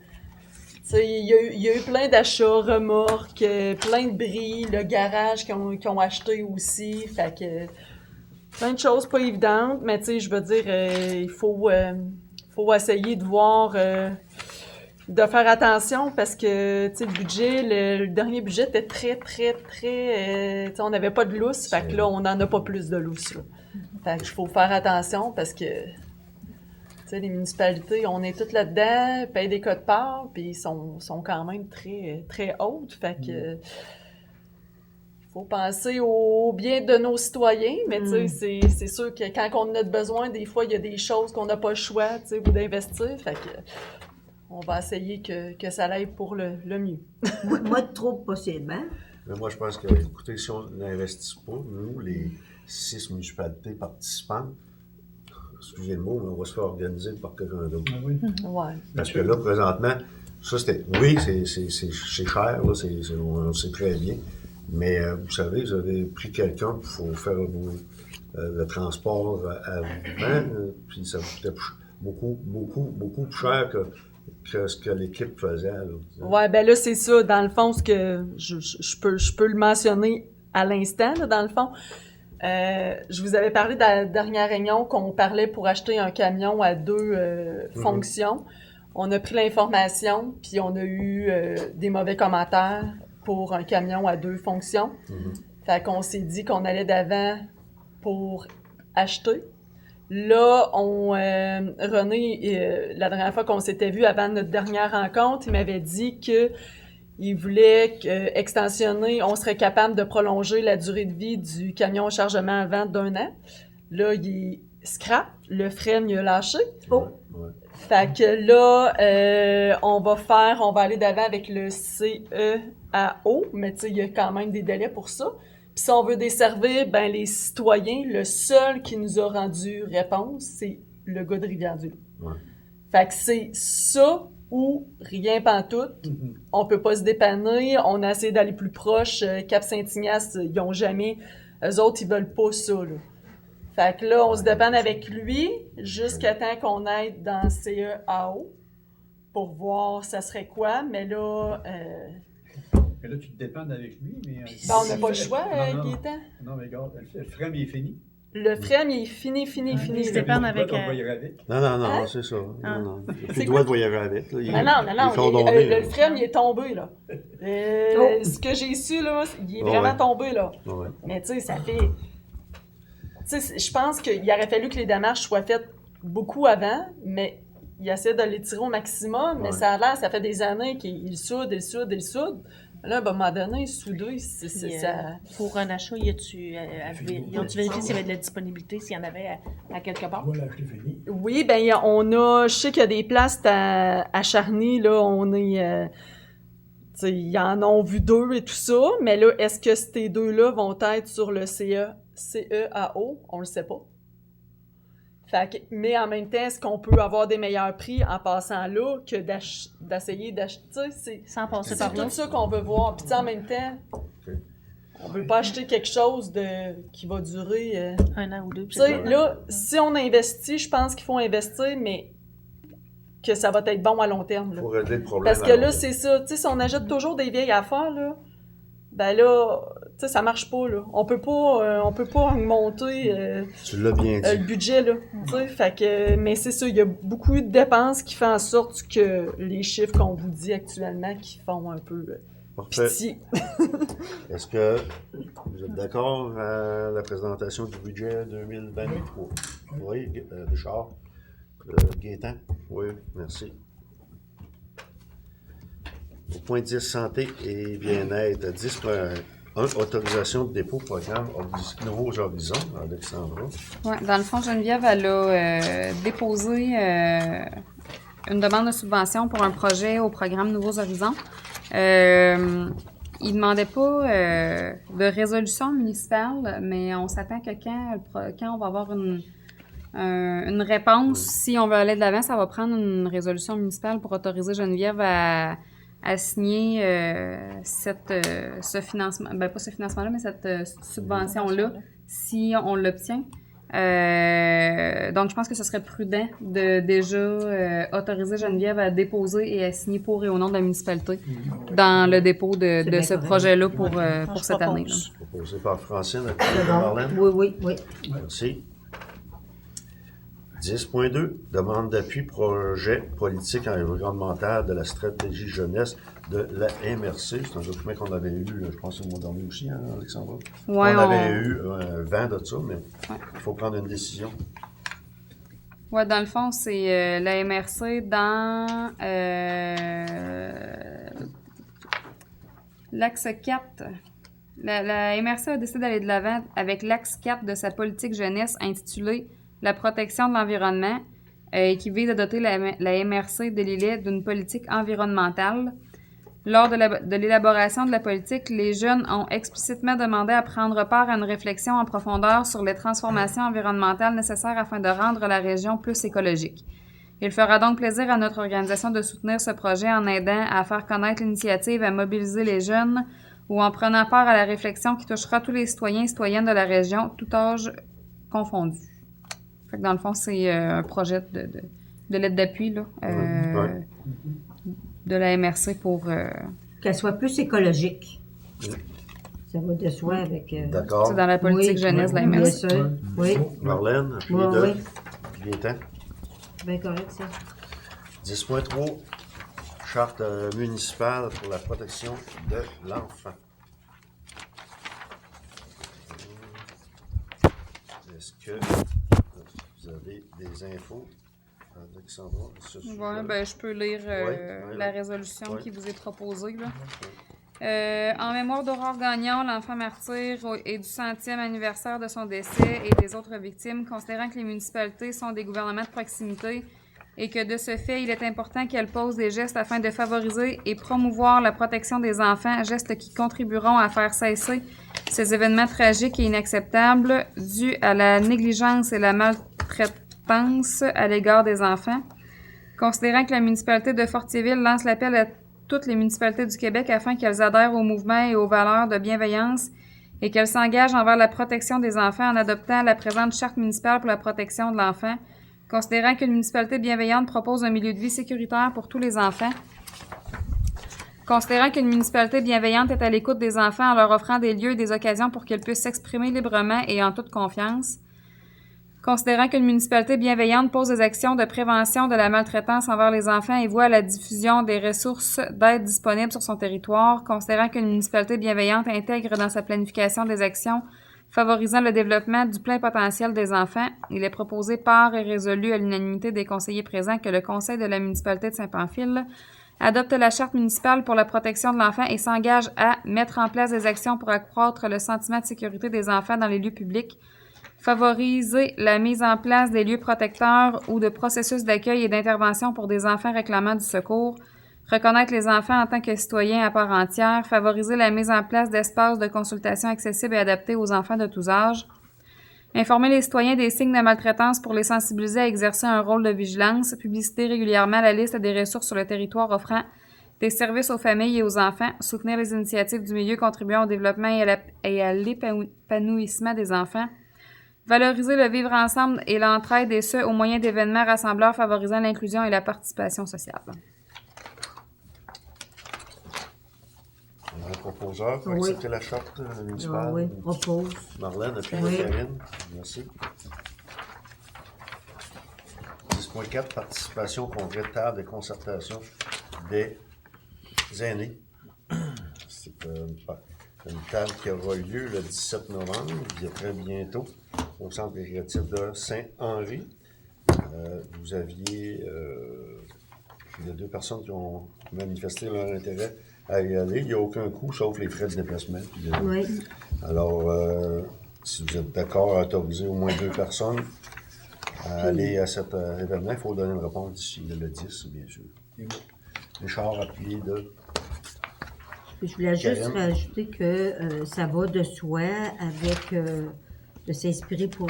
sais, il y a eu plein d'achats, remorques, plein de bris, le garage qu'ils ont acheté aussi. Fait que plein de choses pas évidentes, mais tu sais, je veux dire, il faut essayer de voir, de faire attention parce que, tu sais, le budget, le dernier budget était très, très, très, tu sais, on n'avait pas de lousse, fait que là, on n'en a pas plus de lousse, là. Fait qu'il faut faire attention parce que, tu sais, les municipalités, on est toutes là-dedans, payent des quotes-part, puis ils sont quand même très, très hautes, fait que... faut penser au bien de nos citoyens, mais tu sais, c'est sûr que quand on en a besoin, des fois, il y a des choses qu'on n'a pas le choix, tu sais, ou d'investir, fait que on va essayer que ça aille pour le mieux. Moi, trop possible, hein? Mais moi, je pense que, écoutez, si on n'investit pas, nous, les 6 municipalités participantes, excusez le mot, mais on va se faire organiser par quelqu'un d'autre. Ouais. Parce que là, présentement, ça, oui, c'est cher, là, on sait très bien. Mais vous savez, vous avez pris quelqu'un pour faire le transport avant, puis ça vous coûtait beaucoup plus cher que ce que l'équipe faisait. Là. Ouais, ben là, c'est ça. Dans le fond, ce que je peux le mentionner à l'instant, là, dans le fond. Je vous avais parlé de la dernière réunion qu'on parlait pour acheter un camion à 2 fonctions. On a pris l'information, puis on a eu des mauvais commentaires pour un camion à 2 fonctions. Fait qu'on s'est dit qu'on allait d'avant pour acheter. Là, René, la dernière fois qu'on s'était vu avant notre dernière rencontre, il m'avait dit qu'il voulait extensionner, on serait capable de prolonger la durée de vie du camion au chargement avant d'1 an. Là, il est scrap, le frein il a lâché. Oh! Ouais. Fait que là, on va aller d'avant avec le CEAO, mais tu sais, il y a quand même des délais pour ça. Puis si on veut desservir, ben les citoyens, le seul qui nous a rendu réponse, c'est le gars de Rivière-du-Loup. Ouais. Fait que c'est ça ou rien pantoute. On peut pas se dépanner. On a essayé d'aller plus proche. Cap-Saint-Ignace, ils ont jamais... Eux autres, ils veulent pas ça, là. Fait que là, on se dépanne avec lui jusqu'à temps qu'on aille dans CEAO pour voir ça serait quoi. Mais là... Mais là, tu te dépendes avec lui, mais... Ben, on n'a pas le choix, Gaétan. Non, mais regarde, le frein, il est fini. Le frein, il est fini. Il se dépanne avec... On va y aller avec. Non, c'est ça. Non. Il n'y a plus le droit de voyager avec. Là. Non. Le frein, il est tombé, là. Ce que j'ai su, là, il est vraiment tombé, là. Ouais. Mais tu sais, ça fait... Tu sais, je pense qu'il aurait fallu que les démarches soient faites beaucoup avant, mais il essaie de les tirer au maximum, mais ça a l'air, ça fait des années qu'il soude. Là, à un moment donné, souder, c'est Puis, ça. pour un achat, ils ont-tu vérifié s'il y avait de la disponibilité, s'il y en avait à quelque part? Voilà, je l'ai fini. Oui, ben je sais qu'il y a des places à Charny, là, on est, tu sais, ils en ont vu 2 et tout ça, mais là, est-ce que ces 2-là vont être sur le CEAO? On le sait pas. Fait que, mais en même temps, est-ce qu'on peut avoir des meilleurs prix en passant là que d'essayer d'acheter, tu sais, Sans passer c'est par là? tout ça qu'on veut voir. Puis tu sais, en même temps, on veut pas acheter quelque chose qui va durer... Un an ou deux. puis Tu sais, c'est là, si on investit, je pense qu'il faut investir, mais que ça va être bon à long terme. Là. Pour régler le problème. Parce que là, c'est ça. Tu sais, si on achète toujours des vieilles affaires, là, ben là, tu sais, ça marche pas, là. On peut pas augmenter Tu l'as bien le dit. budget, là. Tu sais, fait que... Mais c'est ça, il y a beaucoup de dépenses qui font en sorte que les chiffres qu'on vous dit actuellement qui font un peu Parfait. pitié. Est-ce que vous êtes d'accord à la présentation du budget 2023? Oui, Richard? Gaétan? Oui, merci. Au point 10, santé et bien-être. 10.1, autorisation de dépôt programme Nouveaux Horizons, Alexandra. Ouais, dans le fond, Geneviève, elle a déposé une demande de subvention pour un projet au programme Nouveaux Horizons. Il ne demandait pas de résolution municipale, mais on s'attend que quand on va avoir une réponse, si on veut aller de l'avant, ça va prendre une résolution municipale pour autoriser Geneviève à signer ce financement, ben pas ce financement-là, mais cette subvention-là, si on l'obtient. Donc, je pense que ce serait prudent de déjà autoriser Geneviève à déposer et à signer pour et au nom de la municipalité dans le dépôt de bien ce correct. projet-là Je pour cette propose. année. Proposé par Francine. C'est bon. Marlène? Oui. Merci. 10.2, demande d'appui projet politique environnemental de la stratégie jeunesse de la MRC. C'est un document qu'on avait eu, je pense, le mois dernier aussi, hein, Alexandra? Ouais, on avait eu vent de ça, mais il faut prendre une décision. Ouais, dans le fond, c'est la MRC dans l'axe 4. La MRC a décidé d'aller de l'avant avec l'axe 4 de sa politique jeunesse intitulée La protection de l'environnement, qui vise à doter la MRC de l'îlet d'une politique environnementale. Lors de l'élaboration de la politique, les jeunes ont explicitement demandé à prendre part à une réflexion en profondeur sur les transformations environnementales nécessaires afin de rendre la région plus écologique. Il fera donc plaisir à notre organisation de soutenir ce projet en aidant à faire connaître l'initiative, à mobiliser les jeunes ou en prenant part à la réflexion qui touchera tous les citoyens et citoyennes de la région, tout âge confondu. Fait que dans le fond, c'est un projet de lettre d'appui là, de la MRC pour... Qu'elle soit plus écologique. Ça va de soi avec... D'accord. C'est dans la politique jeunesse de la Bien MRC. sûr. Oui, Marlène, puis oui. Gaétan. Bien correct, ça. 10.3, charte municipale pour la protection de l'enfant. Est-ce que vous avez des infos, Alexandra, à ce sujet? Oui, ben, je peux lire la résolution qui vous est proposée. Là. En mémoire d'Aurore Gagnon, l'enfant martyr, et du 100e anniversaire de son décès et des autres victimes, considérant que les municipalités sont des gouvernements de proximité et que de ce fait, il est important qu'elles posent des gestes afin de favoriser et promouvoir la protection des enfants, gestes qui contribueront à faire cesser ces événements tragiques et inacceptables dus à la négligence et la maltraitance à l'égard des enfants. Considérant que la municipalité de Fortierville lance l'appel à toutes les municipalités du Québec afin qu'elles adhèrent au mouvement et aux valeurs de bienveillance et qu'elles s'engagent envers la protection des enfants en adoptant la présente charte municipale pour la protection de l'enfant. Considérant qu'une municipalité bienveillante propose un milieu de vie sécuritaire pour tous les enfants. Considérant qu'une municipalité bienveillante est à l'écoute des enfants en leur offrant des lieux et des occasions pour qu'ils puissent s'exprimer librement et en toute confiance. Considérant qu'une municipalité bienveillante pose des actions de prévention de la maltraitance envers les enfants et voit la diffusion des ressources d'aide disponibles sur son territoire. Considérant qu'une municipalité bienveillante intègre dans sa planification des actions favorisant le développement du plein potentiel des enfants, il est proposé par et résolu à l'unanimité des conseillers présents que le conseil de la municipalité de Saint-Pamphile adopte la charte municipale pour la protection de l'enfant et s'engage à mettre en place des actions pour accroître le sentiment de sécurité des enfants dans les lieux publics, favoriser la mise en place des lieux protecteurs ou de processus d'accueil et d'intervention pour des enfants réclamant du secours, reconnaître les enfants en tant que citoyens à part entière, favoriser la mise en place d'espaces de consultation accessibles et adaptés aux enfants de tous âges, informer les citoyens des signes de maltraitance pour les sensibiliser à exercer un rôle de vigilance, publiciter régulièrement la liste des ressources sur le territoire offrant des services aux familles et aux enfants, soutenir les initiatives du milieu contribuant au développement et à l'épanouissement des enfants, valoriser le vivre ensemble et l'entraide et ce, au moyen d'événements rassembleurs favorisant l'inclusion et la participation sociale. Un proposeur pour Oui. accepter la charte municipale. Ah oui, propose. Marlène, puis Oui. Karine. Merci. 10.4, participation au congrès de table de concertation des aînés. C'est une table qui aura lieu le 17 novembre, il y a très bientôt, au centre récréatif de Saint-Henri. Vous aviez il y a 2 personnes qui ont manifesté leur intérêt à y aller. Il n'y a aucun coût, sauf les frais de déplacement. Oui. Alors, si vous êtes d'accord à autoriser au moins 2 personnes à aller à cet événement, il faut donner une réponse d'ici le 10, bien sûr. Richard, appuyé de... Puis je voulais juste Karine. rajouter que ça va de soi avec de s'inspirer pour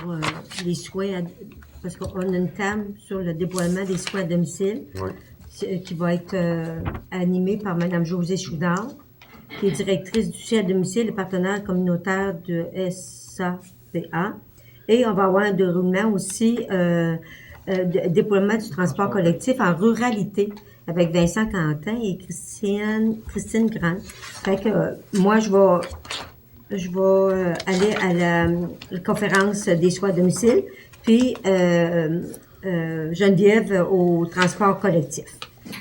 les soins, parce qu'on a une table sur le déploiement des soins à domicile Oui. qui va être animée par Mme Josée Choudard, qui est directrice du soin à domicile et partenaire communautaire de SAPA. Et on va avoir un déroulement aussi déploiement du transport collectif en ruralité avec Vincent Quentin et Christine Grant. Fait que moi, je vais aller à la conférence des soins à domicile, puis Geneviève au transport collectif.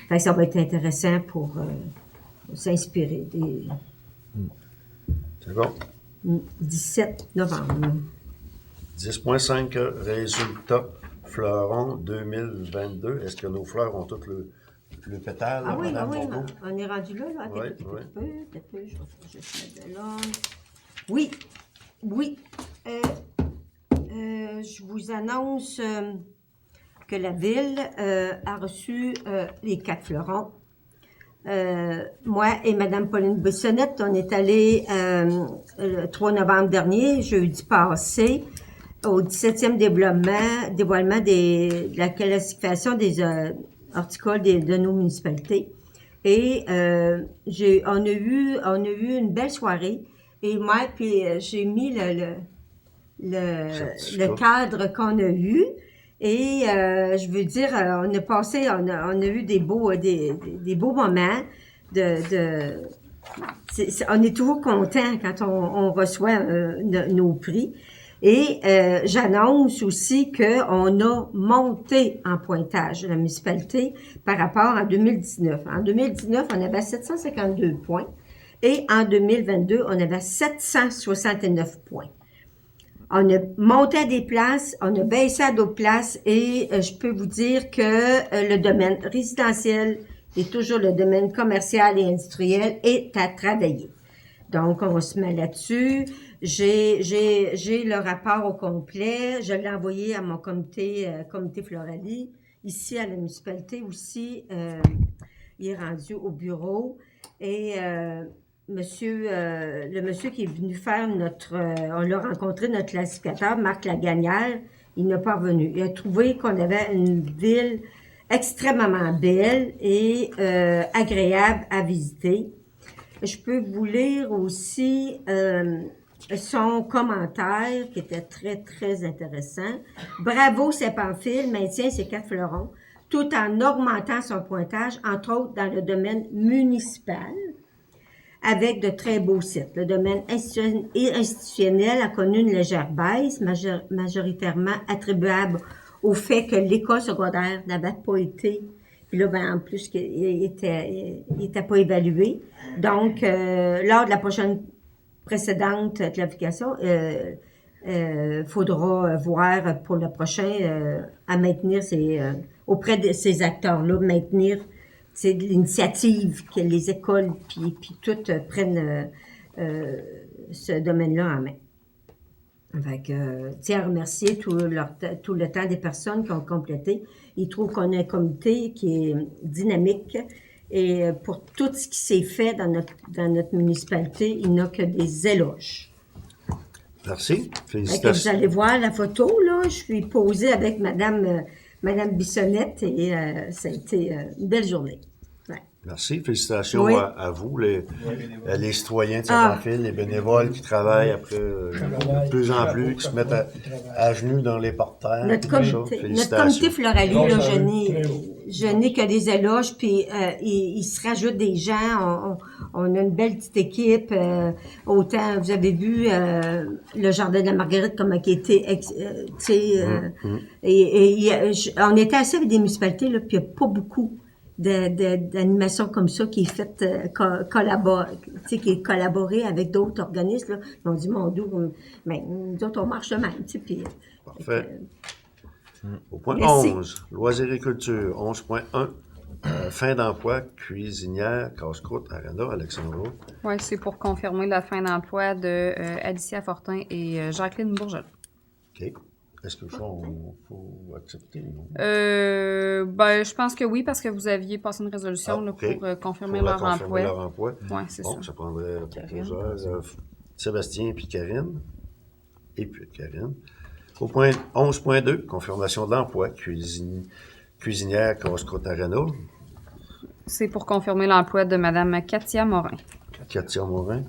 Fait que ça va être intéressant pour s'inspirer des C'est bon. 17 novembre. 10.5, résultats fleuron 2022. Est-ce que nos fleurs ont toutes le pétale, Ah oui, Madame oui, Bourgault? on est rendu là, là. Oui, Attends, oui. je vais juste mettre de l'ordre. Oui, oui. Je vous annonce que la ville a reçu les 4 fleurons. Moi et Mme Pauline Bissonnette, on est allés le 3 novembre dernier, jeudi passé, au 17e dévoilement de la classification des horticoles de nos municipalités. Et on a eu une belle soirée. Et moi, puis j'ai mis le cadre qu'on a eu. Et je veux dire, on a eu des beaux moments. On est toujours content quand on reçoit nos prix. Et j'annonce aussi qu'on a monté en pointage la municipalité par rapport à 2019. En 2019, on avait 752 points et en 2022, on avait 769 points. On a monté à des places, on a baissé à d'autres places et je peux vous dire que le domaine résidentiel et toujours le domaine commercial et industriel est à travailler. Donc, on va se mettre là-dessus. J'ai le rapport au complet. Je l'ai envoyé à mon comité Floralie. Ici, à la municipalité aussi, il est rendu au bureau. Et le monsieur qui est venu faire on l'a rencontré, notre classificateur, Marc Lagagnère, il n'est pas revenu. Il a trouvé qu'on avait une ville extrêmement belle et agréable à visiter. Je peux vous lire aussi son commentaire qui était très, très intéressant. Bravo, Saint-Pamphile maintient ses 4 fleurons tout en augmentant son pointage, entre autres dans le domaine municipal, avec de très beaux sites. Le domaine institutionnel a connu une légère baisse, majoritairement attribuable au fait que l'école secondaire n'avait pas été, puis là, ben, en plus, il était pas évalué. Donc, lors de la précédente clarification, faudra voir pour le prochain à maintenir auprès de ces acteurs-là, maintenir c'est de l'initiative que les écoles puis toutes prennent ce domaine-là en main. Fait que, tiens à remercier tout le temps des personnes qui ont complété. Ils trouvent qu'on a un comité qui est dynamique et pour tout ce qui s'est fait dans notre municipalité, il n'a que des éloges. Merci. Fait que Félicitations. vous allez voir la photo, là, je suis posée avec Madame Bissonnette et ça a été une belle journée. Ouais. Merci. Félicitations Oui. à vous, les citoyens de Ah. Saint-Pamphile, les bénévoles qui travaillent après de plus en plus, qui se mettent à genoux dans les porteurs. Notre tout ça. comité Félicitations. Floralie, Non, là, ça je va n'ai être très haut. je n'ai que des éloges, puis il se rajoute des gens. On a une belle petite équipe. Autant, vous avez vu le jardin de la Marguerite, comment qui était, tu sais, on était assis avec des municipalités, là, puis il n'y a pas beaucoup d'animation comme ça qui est faite qui est collaborée avec d'autres organismes. Là. Ils ont dit, mon Dieu, mais nous autres, on marche de même. Tu sais, puis, Parfait. Au point Merci. 11, loisirs-et-culture, 11.1, fin d'emploi, cuisinière, casse-croûte, Arena, Alexandra. Oui, c'est pour confirmer la fin d'emploi de Alicia Fortin et Jacqueline Bourgelat. OK. Est-ce que ça, faut accepter? Non? Ben, je pense que oui, parce que vous aviez passé une résolution là, OK. pour confirmer Faudra leur confirmer emploi. leur emploi. Oui, c'est Bon, ça. ça prendrait proposeur, Sébastien et puis Karine. Et puis Karine. Au point 11.2, confirmation de l'emploi, cuisinière, casse-croûte, Arena, C'est pour confirmer l'emploi de Mme Katia Morin. Katia Morin.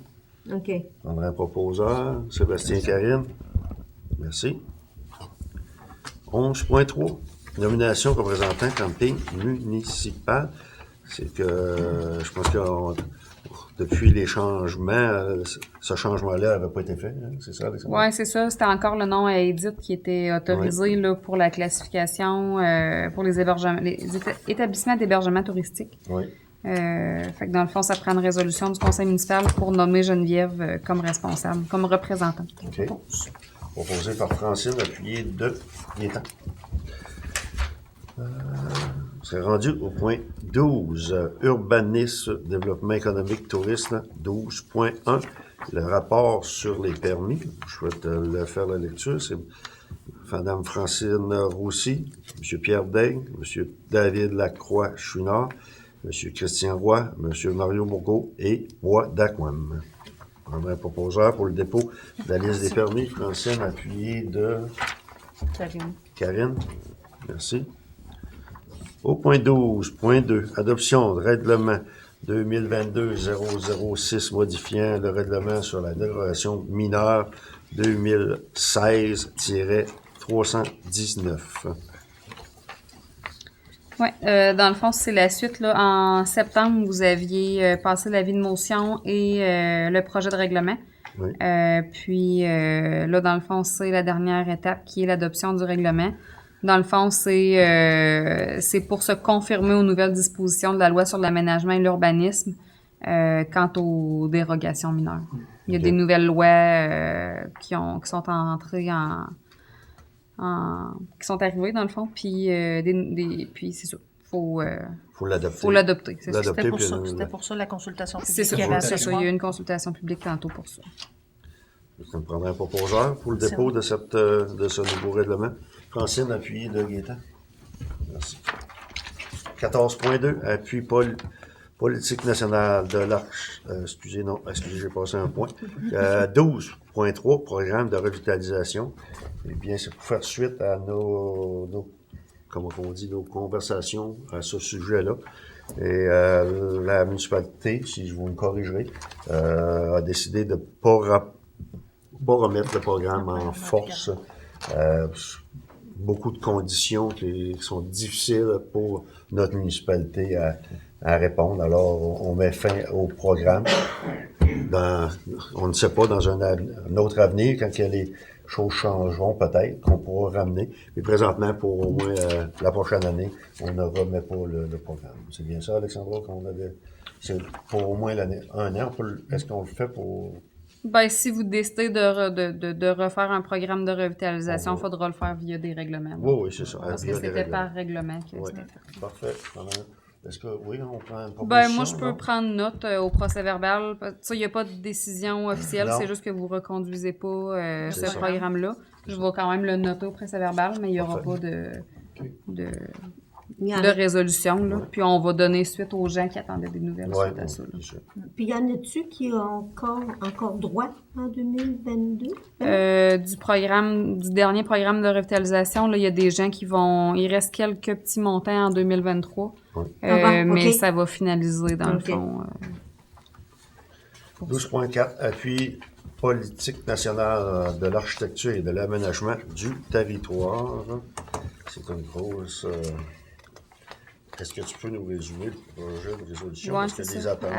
OK. Prendrait un proposeur, Sébastien et Karine. Merci. 11.3, nomination représentant camping municipal. C'est que je pense que depuis les changements, ce changement-là n'avait pas été fait. Hein? C'est ça, Alexandre? Oui, c'est ça. C'était encore le nom à Edith qui était autorisé là, pour la classification pour les établissements d'hébergement touristique. Oui. Fait que dans le fond, ça prend une résolution du conseil municipal pour nommer Geneviève comme responsable, comme représentante. OK. Proposé par Francine, appuyé de Gaétan. C'est rendu au point 12, urbanisme, développement économique, tourisme, 12.1, le rapport sur les permis. Je vais faire la lecture. C'est Mme Francine Roussy, M. Pierre Daigle, M. David Lacroix-Chouinard, M. Christian Roy, M. Mario Bourgault et Bois d'Aquam. On a un proposeur pour le dépôt de la liste des permis. Francine, appuyé de Karine. Merci. Au point 12.2, adoption de règlement 2022-006 modifiant le règlement sur la dérogation mineure 2016-319. Oui, dans le fond, c'est la suite. Là. En septembre, vous aviez passé l'avis de motion et le projet de règlement. Oui. Puis là, dans le fond, c'est la dernière étape qui est l'adoption du règlement. Dans le fond, c'est pour se confirmer aux nouvelles dispositions de la loi sur l'aménagement et l'urbanisme quant aux dérogations mineures. Il y a OK. des nouvelles lois qui sont entrées qui sont arrivées, dans le fond, puis, puis c'est ça. Faut l'adopter. Faut l'adopter. C'est ça. L'adopter, C'était pour puis ça. le- C'était pour ça la consultation publique. C'est ça. qu'il y avait C'est à ça. Il y a eu une consultation publique tantôt pour ça. Ça me prendrait un proposeur pour le C'est dépôt de ce nouveau règlement. Francine, appuyé de Gaétan. Merci. 14.2, appui politique nationale de l'Arche. Excusez, j'ai passé un point. 12.3, programme de revitalisation. Eh bien, c'est pour faire suite à nos conversations à ce sujet-là. Et la municipalité, si je vous me corrigerez, a décidé de ne pas remettre le programme en force. Beaucoup de conditions qui sont difficiles pour notre municipalité à répondre. Alors, on met fin au programme. On ne sait pas, dans un autre avenir, quand les choses changeront, peut-être qu'on pourra ramener. Mais présentement, pour au moins la prochaine année, on ne remet pas le programme. C'est bien ça, Alexandra, c'est pour au moins un an. Est-ce qu'on le fait pour... Ben, si vous décidez de refaire un programme de revitalisation, il faudra le faire via des règlements. Oui, c'est ça. Parce que via des c'était règlements. par règlement que Oui, c'était fait. parfait. Est-ce que, oui, on prend une proposition? Ben, moi, je peux non? prendre note au procès-verbal. Il n'y a pas de décision officielle, Non. c'est juste que vous ne reconduisez pas C'est ce ça. programme-là. Je vais quand même le noter au procès-verbal, mais il n'y aura Parfait. pas de Il y en de a- résolution. Là. Ouais. Puis on va donner suite aux gens qui attendaient des nouvelles Ouais, suite à ça. Là. c'est sûr. Puis, y en a-tu qui ont encore droit en 2022? Du dernier programme de revitalisation, là, il y a des gens qui vont... Il reste quelques petits montants en 2023, Ouais. Ah bon, mais ok. ça va finaliser dans le Ok. fond. 12.4, appui politique nationale de l'architecture et de l'aménagement du territoire. C'est une grosse... Est-ce que tu peux nous résumer le projet de résolution? Ouais, Parce qu'il y a c'est des ça. attentes.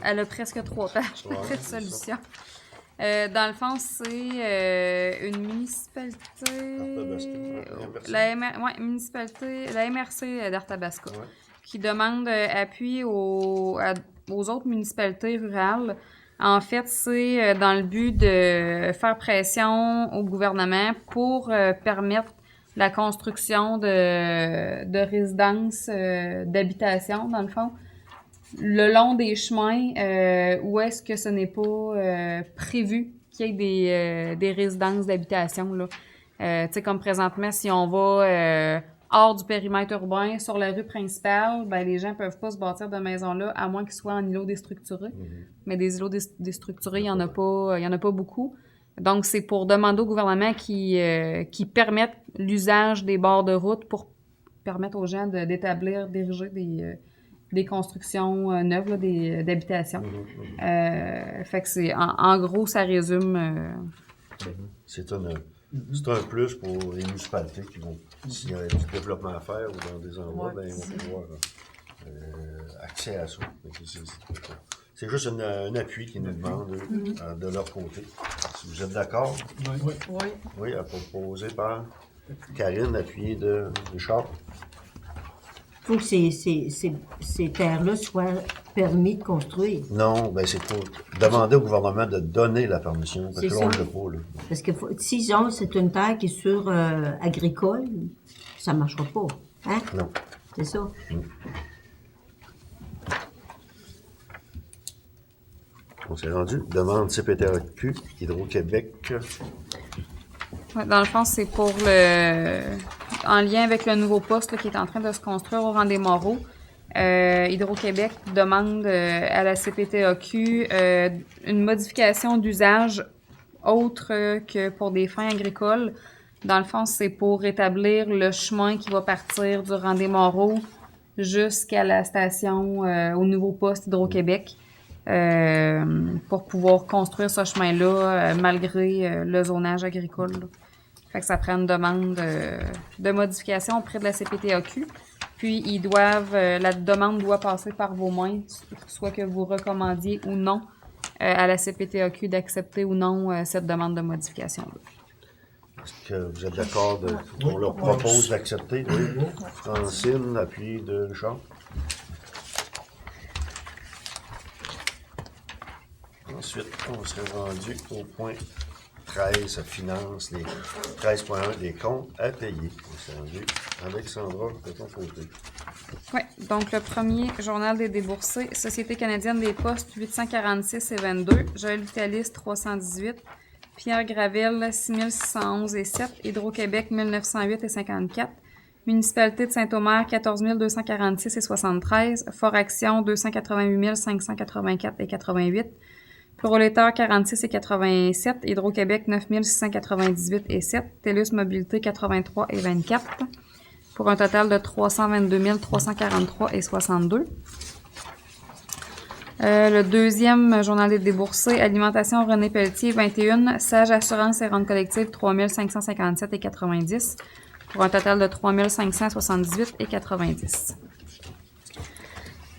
Elle a presque 3 pages Ouais, de c'est ça. solution. Dans le fond, c'est une municipalité. La MRC d'Arthabasca, Ouais. qui demande appui aux autres municipalités rurales. En fait, c'est dans le but de faire pression au gouvernement pour permettre la construction de résidences, d'habitations, dans le fond, le long des chemins où est-ce que ce n'est pas prévu qu'il y ait des résidences d'habitation, là. Tu sais, comme présentement, si on va hors du périmètre urbain, sur la rue principale, ben les gens peuvent pas se bâtir de maisons là, à moins qu'ils soient en îlots déstructurés. Mais des îlots déstructurés, il y en a pas beaucoup. Donc, c'est pour demander au gouvernement qui permette l'usage des bords de route pour permettre aux gens d'établir, d'ériger des constructions neuves, là, d'habitations. Fait que c'est, en gros, ça résume... C'est un plus pour les municipalités qui vont, s'il y a du développement à faire ou dans des endroits, Ouais, ben, ils vont pouvoir accès à ça. C'est juste un appui qu'ils nous demandent de leur côté. Si vous êtes d'accord, Oui. Oui. oui, à proposer par Karine, appuyée de Richard. Il faut que ces terres-là soient permis de construire. Non, ben c'est pour demander au gouvernement de donner la permission, parce C'est que là, on ça. ne l'a pas. Là. Parce que si genre, c'est une terre qui est sur agricole, ça ne marchera pas. Hein? Non. C'est ça. On s'est rendu. Demande CPTAQ, Hydro-Québec. Ouais, dans le fond, c'est pour en lien avec le nouveau poste là, qui est en train de se construire au rang des Moreaux. Hydro-Québec demande à la CPTAQ une modification d'usage autre que pour des fins agricoles. Dans le fond, c'est pour rétablir le chemin qui va partir du rang des Moreaux jusqu'à la station au nouveau poste Hydro-Québec. Pour pouvoir construire ce chemin-là malgré le zonage agricole. Là. Fait que ça prend une demande de modification auprès de la CPTAQ. Puis ils doivent, la demande doit passer par vos mains, soit que vous recommandiez ou non à la CPTAQ d'accepter ou non cette demande de modification-là. Est-ce que vous êtes d'accord qu'on leur propose d'accepter? Oui. Francine, appui de Richard. Ensuite, on serait rendu au point 13, finance, les 13.1, les comptes à payer. On s'est rendu. Alexandra, de ton côté. Oui, donc le premier, Journal des déboursés, Société canadienne des postes, 846 et 22, Joël Vitalis, 318, Pierre Gravel, 6611 et 7, Hydro-Québec, 1908 et 54, Municipalité de Saint-Omer, 14 246 et 73, Fort Action, 288 584 et 88, Prolétaire, 46 et 87, Hydro-Québec, 9 698 et 7, TELUS Mobilité, 83 et 24, pour un total de 322 343 et 62. Le deuxième journal des déboursés, Alimentation René Pelletier, 21, Sage Assurance et Rente collective, 3 557 et 90, pour un total de 3 578 et 90.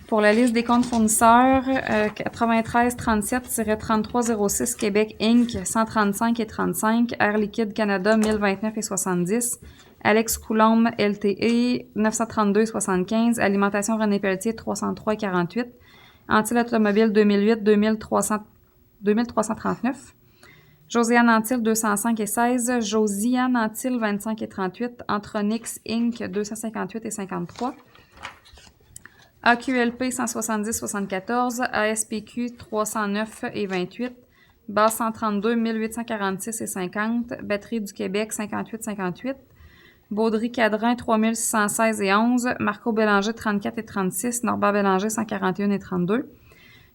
Pour la liste des comptes fournisseurs, 9337-3306 Québec Inc., 135 et 35, Air Liquide Canada, 1029 et 70, Alex Coulombe LTE, 932 et 75, Alimentation René Pelletier, 303 et 48, Antil Automobile 2008, 2339, Josiane Antil, 205 et 16, Josiane Antil, 25 et 38, Antronix Inc., 258 et 53, AQLP 170,74, ASPQ 309 et 28, base 132 1846 et 50, Batterie du Québec 58,58, Baudry Cadrin 3616 et 11, Marco Bélanger 34 et 36, Norbert Bélanger 141 et 32,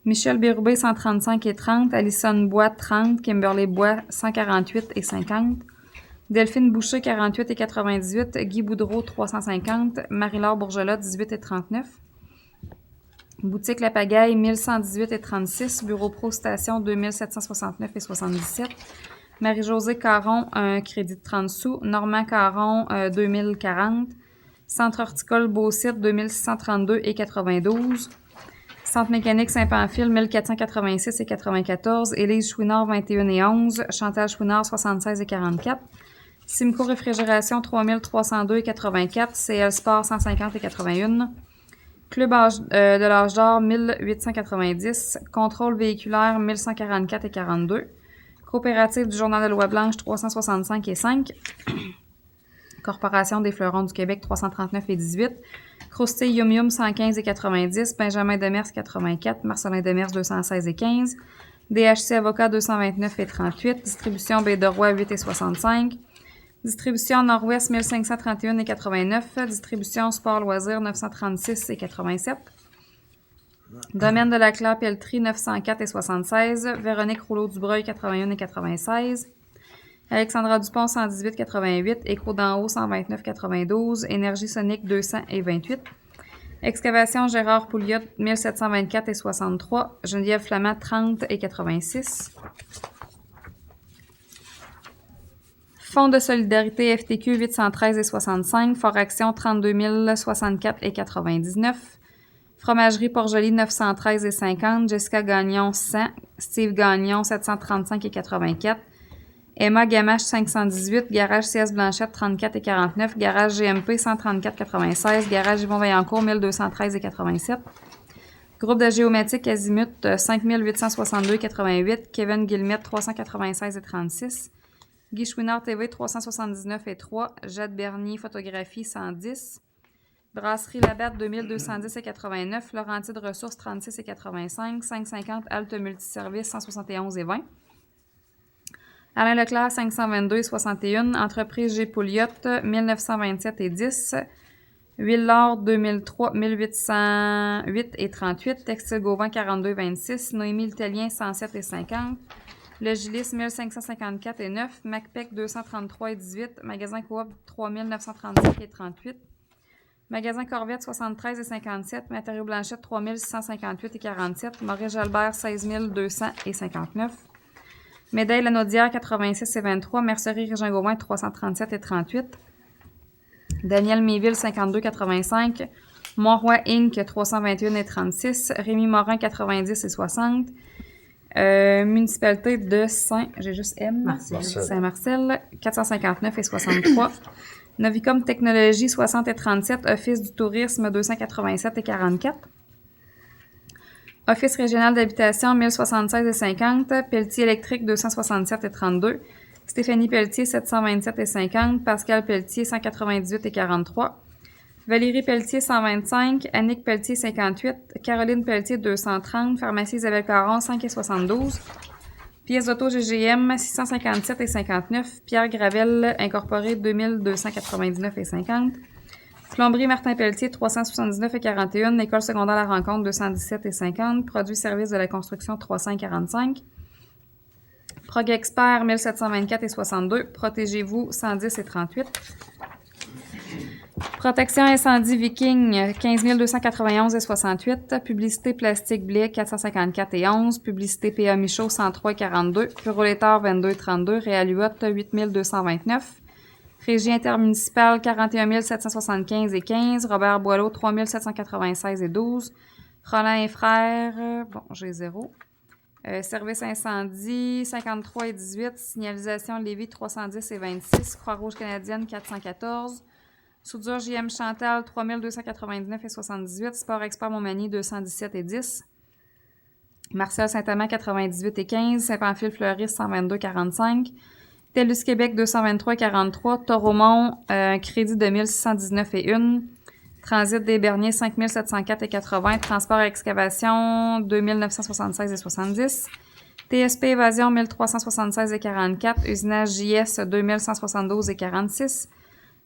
Michel Bérubé 135 et 30, Alison Bois 30, Kimberly Bois 148 et 50, Delphine Boucher 48 et 98, Guy Boudreau 350, Marie-Laure Bourgelat 18 et 39, Boutique La Pagaille 1118 et 36, Bureau Pro Station 2769 et 77, Marie-Josée Caron, un crédit de 30 sous, Normand Caron 2040, Centre Horticole Beausite 2632 et 92, Centre Mécanique Saint-Pamphile 1486 et 94, Élise Chouinard 21 et 11, Chantal Chouinard 76 et 44, Simco Réfrigération 3302 et 84, CL Sport 150 et 81, Club de l'âge d'or 1890, Contrôle véhiculaire 1144 et 42, Coopérative du Journal de Loi-Blanche 365 et 5, Corporation des Fleurons du Québec 339 et 18, Croustille Yum Yum 115 et 90, Benjamin Demers 84, Marcelin Demers 216 et 15, DHC Avocat 229 et 38, Distribution Baie de Roi 8 et 65, Distribution Nord-Ouest 1531 et 89, Distribution Sport Loisirs 936 et 87, Domaine de la Claire-Pelletrie 904 et 76, Véronique Rouleau-Dubreuil 81 et 96, Alexandra Dupont 118 88, Écho d'en haut 129 92, Énergie Sonique 200 et 28, Excavation Gérard Pouliot 1724 et 63, Geneviève Flamand 30 et 86. Fonds de solidarité FTQ 813 et 65, Fort Action 32 064 et 99, Fromagerie Port-Joli 913 et 50, Jessica Gagnon 100, Steve Gagnon 735 et 84, Emma Gamache 518, Garage CS Blanchette 34 et 49, Garage GMP 134 96, Garage Yvon Vaillancourt 1213 et 87, Groupe de géométrique Azimut 5862 et 88, Kevin Guillemette 396 et 36, Guy Chouinard TV 379 et 3, Jade Bernier Photographie 110, Brasserie Labatte 2210 et 89, Laurentide Ressources 36 et 85, 550 Alte Multiservice 171 et 20, Alain Leclerc 522 et 61, Entreprise G. Pouliot 1927 et 10, Huile-L'Or 2003 1808 et 38, Textile Gauvin 42 26, Noémie l'Italien 107 et 50, Le Gilis 1554 et 9, MacPec 233 et 18, Magasin Coop 3935 et 38, Magasin Corvette 73 et 57, Matériaux Blanchette 3658 et 47, Maurice Jalbert 16200 et 59, Médaille Lanaudière 86 et 23, Mercerie Régin-Gauvin 337 et 38, Daniel Méville 52 85, Montroy Inc 321 et 36, Rémi Morin 90 et 60, Municipalité de Saint-Marcel 459 et 63, Novicom Technologies 60 et 37, Office du tourisme 287 et 44, Office régional d'habitation 1076 et 50, Pelletier électrique 267 et 32, Stéphanie Pelletier 727 et 50, Pascal Pelletier 198 et 43, Valérie Pelletier 125, Annick Pelletier 58, Caroline Pelletier 230, Pharmacie Isabelle Caron 5 et 72, Pièces d'auto GGM 657 et 59, Pierre Gravel Incorporé 2299 et 50, Plomberie Martin Pelletier 379 et 41, École secondaire La Rencontre 217 et 50, Produits services de la construction 345, Prog Expert 1724 et 62, Protégez-vous 110 et 38, Protection incendie Viking 15 291 et 68, Publicité Plastique Blé 454 et 11, Publicité PA Michaud 103 et 42, Purolétar 22 et 32, Réaluot 8229, Régie intermunicipale 41 775 et 15, Robert Boileau 3 796 et 12, Roland et Frères, bon, j'ai 0. Service incendie 53 et 18, Signalisation Lévis 310 et 26, Croix-Rouge canadienne 414, Soudure JM Chantal 3299 et 78, Sport Expert Montmagny 217 et 10, Marcel Saint-Amand 98 et 15, Saint-Pamphile Fleuriste 122 45, TELUS Québec 223 et 43, Toromont crédit de 1619 et 1, Transit des Berniers, 5704,80. Transport et excavation, 2976,70. TSP Évasion, 1376,44. Usinage JS, 2172,46.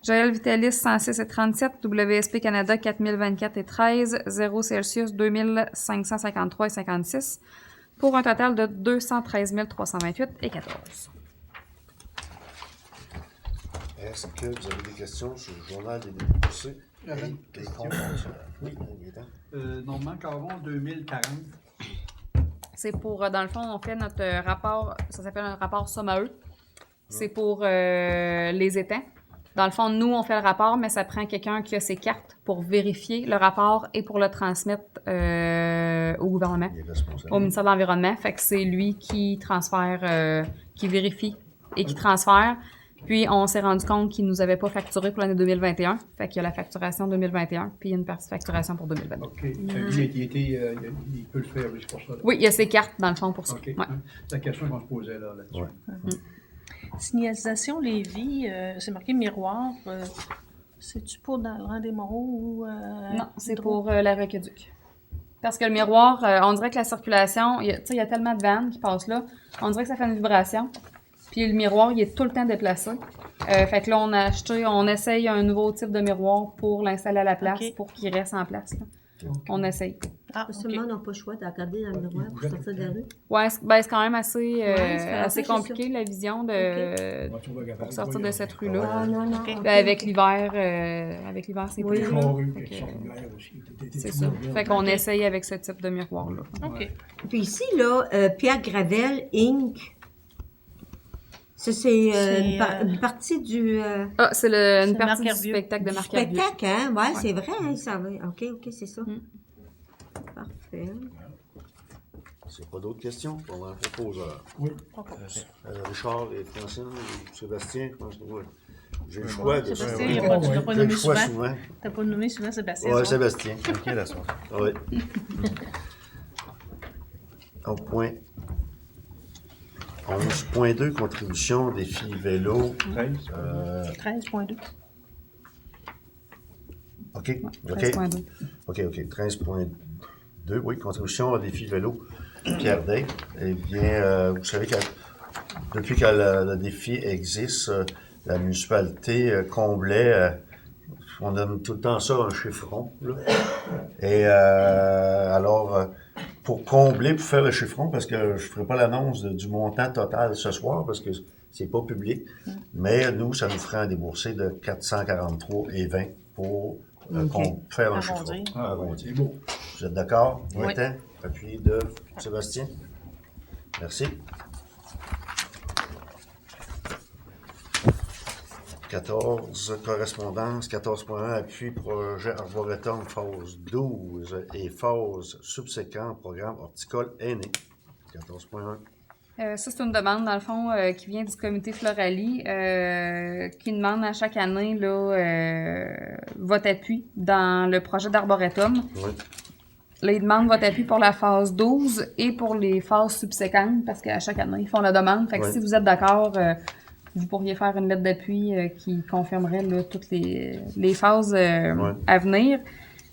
Joël Vitalis, 106,37. WSP Canada, 4024,13. 0 Celsius, 2553,56. Pour un total de 213 328,14. Est-ce que vous avez des questions sur le journal des dépoussés? Oui. Les comptes? Oui, Gaétan. Normand Caron, 2040. C'est pour, dans le fond, on fait notre rapport, ça s'appelle un rapport somme à eux. C'est pour les étangs. Dans le fond, nous, on fait le rapport, mais ça prend quelqu'un qui a ses cartes pour vérifier le rapport et pour le transmettre au gouvernement, Il est responsable. au ministère de l'Environnement. Fait que c'est lui qui transfère, qui vérifie et qui transfère. Puis, on s'est rendu compte qu'il nous avait pas facturé pour l'année 2021. Fait qu'il y a la facturation 2021, puis il y a une partie de facturation pour 2022. OK. Lui, il peut le faire, lui, c'est pour ça. Là. Oui, il y a ses cartes, dans le fond, pour ça. OK. Ouais. C'est la question qu'on se posait là-dessus. Ouais. Signalisation Lévis, c'est marqué miroir. C'est-tu pour dans le rang des Moreaux ou. Non, c'est pour la Requeduc. Parce que le miroir, on dirait que la circulation, il y a tellement de vannes qui passent là, on dirait que ça fait une vibration. Puis le miroir, il est tout le temps déplacé. Fait que là, on essaye un nouveau type de miroir pour l'installer à la place, OK. pour qu'il reste en place. Là. On essaye. Ah, Parce que ok. tout le monde n'a pas le choix de regarder dans le miroir pour sortir de la rue. Ouais, c'est quand même assez, c'est assez ça. compliqué, la vision de pour sortir de cette rue-là. Ah, non, non. OK. ok. Ben, avec l'hiver, c'est Oui. pire, là. Fait que, c'est ça. Fait qu'on essaye avec ce type de miroir-là. OK. Puis ici, là, Pierre Gravel, Inc., ça, c'est C'est, une partie du Ah, c'est une Marc partie du Hervieux. spectacle de Marc Hervieux. spectacle, hein? Ouais, c'est vrai, hein, ça va. OK, c'est ça. Parfait. C'est pas d'autres questions pour un proposeur. Propose. Richard et Francine, ou Sébastien, je pense que oui. J'ai le choix de Sébastien, Oui. il y a pas- tu l'as pas J'ai le nommé choix souvent. souvent. T'as pas nommé souvent Sébastien. Oui, non? Sébastien. OK, la soirée. Oui. Au point 11.2, contribution défi vélo. 13. 13.2. OK. OK. 13.2. OK. 13.2, oui, contribution à défi vélo. Pierre Day. Eh bien, vous savez que depuis que le défi existe, la municipalité comblait, on donne tout le temps ça un chiffron. Là. Et alors, pour combler, pour faire le chiffron, parce que je ne ferai pas l'annonce du montant total ce soir, parce que c'est pas public, mais nous, ça nous ferait un déboursé de 443,20 pour faire un chiffron. Arrondir. Arrondir. C'est beau. Vous êtes d'accord? Oui. Gaétan? Appui de Sébastien? Merci. 14, correspondance, 14.1, appui projet Arboretum phase 12 et phase subséquente, programme horticole aîné. 14.1. Ça, c'est une demande, dans le fond, qui vient du comité Floralie, qui demande à chaque année là, votre appui dans le projet d'Arboretum. Oui. Là, ils demandent votre appui pour la phase 12 et pour les phases subséquentes, parce qu'à chaque année, ils font la demande. Fait que Oui. si vous êtes d'accord, vous pourriez faire une lettre d'appui qui confirmerait là, toutes les phases à venir.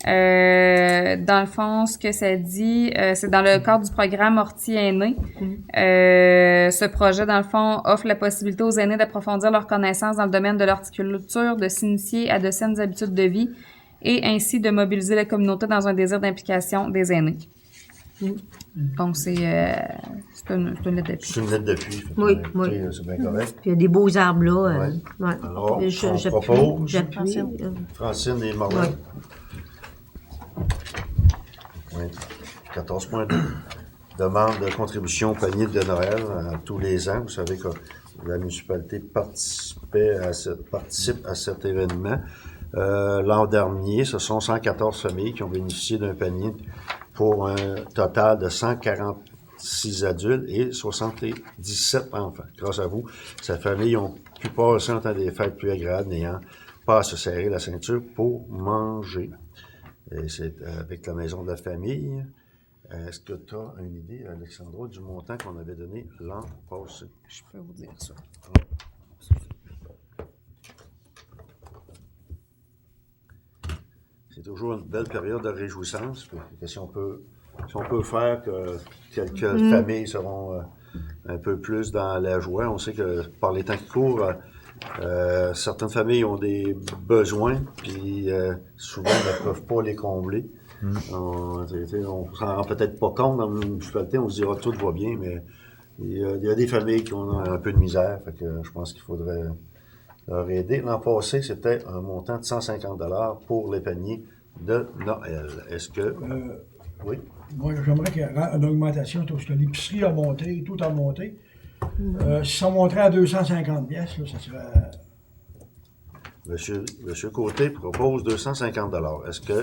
Dans le fond, ce que ça dit, c'est dans le cadre du programme Horti Aîné. Ce projet, dans le fond, offre la possibilité aux aînés d'approfondir leurs connaissances dans le domaine de l'horticulture, de s'initier à de saines habitudes de vie et ainsi de mobiliser la communauté dans un désir d'implication des aînés. Donc, c'est une lettre d'appui. C'est une lettre d'appui. Oui, Écoutez, oui. C'est bien correct. Puis il y a des beaux arbres là. Ouais. Ouais. Alors, on J'appuie. propose. J'appuie. Francine. Francine et Morvan. Ouais. Oui. 14.2. Demande de contribution au panier de Noël tous les ans. Vous savez que la municipalité participe à cet événement. L'an dernier, ce sont 114 familles qui ont bénéficié d'un panier pour un total de 146 adultes et 77 enfants. Grâce à vous, ces familles ont pu passer un temps des fêtes plus agréables, n'ayant pas à se serrer la ceinture pour manger. Et c'est avec la maison de la famille. Est-ce que tu as une idée, Alexandra, du montant qu'on avait donné l'an passé? Je peux vous dire ça. c'est toujours une belle période de réjouissance. Puis, si on peut faire que quelques familles seront un peu plus dans la joie. On sait que par les temps qui courent, certaines familles ont des besoins, puis souvent ne peuvent pas les combler. On s'en rend peut-être pas compte dans une municipalité, on se dira tout va bien, mais il y a des familles qui ont un peu de misère, fait que je pense qu'il faudrait leur aider. L'an passé, c'était un montant de 150 $ pour les paniers de Noël. Est-ce que... oui? Moi, j'aimerais qu'il y ait une augmentation, parce que l'épicerie a monté, tout a monté. Si ça monterait à 250 pièces, ça serait... Monsieur Côté propose 250 $. Est-ce que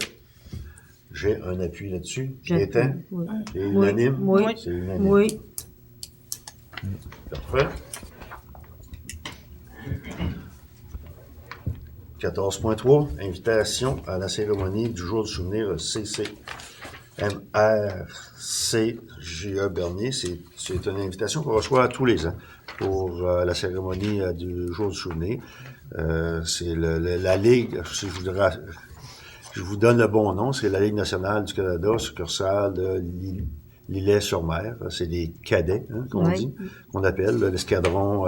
j'ai un appui là-dessus? Gaétan? Oui. C'est unanime? Oui. C'est unanime. Oui. Parfait. 14.3, invitation à la cérémonie du jour du souvenir CCMRCGE Bernier. C'est une invitation qu'on reçoit tous les ans pour la cérémonie du jour du souvenir. C'est la Ligue, si je vous donne le bon nom, c'est la Ligue nationale du Canada, succursale de L'Îlet-sur-Mer. C'est des cadets, qu'on dit, qu'on appelle l'escadron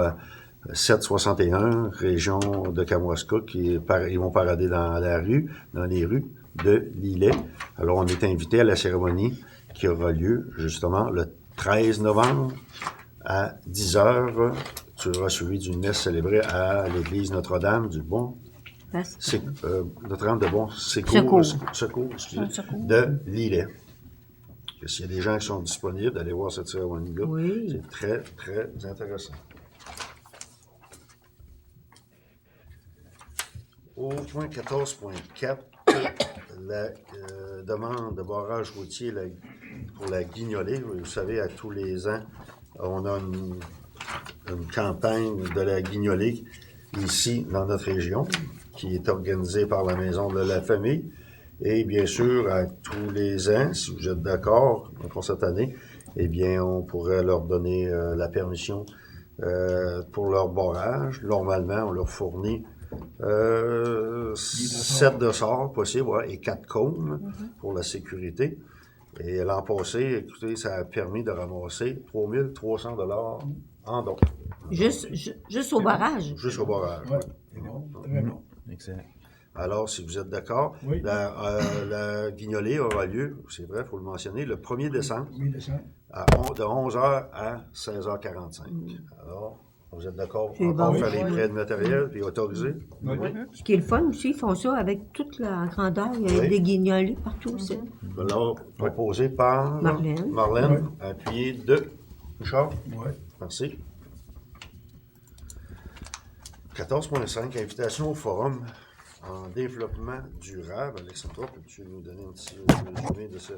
761, région de Kamouraska, ils vont parader dans les rues de l'Îlet. Alors, on est invité à la cérémonie qui aura lieu, justement, le 13 novembre à 10h. Tu auras suivi d'une messe célébrée à l'église Notre-Dame du Bon... Notre-Dame de Bon Secours, de l'Îlet. S'il y a des gens qui sont disponibles d'aller voir cette cérémonie-là, c'est très, très intéressant. Au point 14.4, la demande de barrage routier pour la Guignolée. Vous savez, à tous les ans, on a une campagne de la Guignolée ici, dans notre région, qui est organisée par la Maison de la Famille. Et bien sûr, à tous les ans, si vous êtes d'accord, pour cette année, eh bien, on pourrait leur donner la permission pour leur barrage. Normalement, on leur fournit 7 dossards possibles, et 4 cônes pour la sécurité. Et l'an passé, écoutez, ça a permis de ramasser 3 300 $ en dons. Juste au barrage? Juste au barrage. Ouais. C'est bon, très bon. Excellent. Alors, si vous êtes d'accord, la Guignolée aura lieu, c'est vrai, il faut le mentionner, le 1er décembre, de 11h à 16h45. Alors, vous êtes d'accord pour faire les prêts de matériel puis autoriser? Oui. Ce qui est le fun aussi, ils font ça avec toute la grandeur. Il y a des guignolés partout aussi. Alors, proposé par Marlène, appuyé de Richard. Oui. Merci. 14.5, invitation au forum en développement durable. Alexandra, peux-tu nous donner un petit résumé de ça?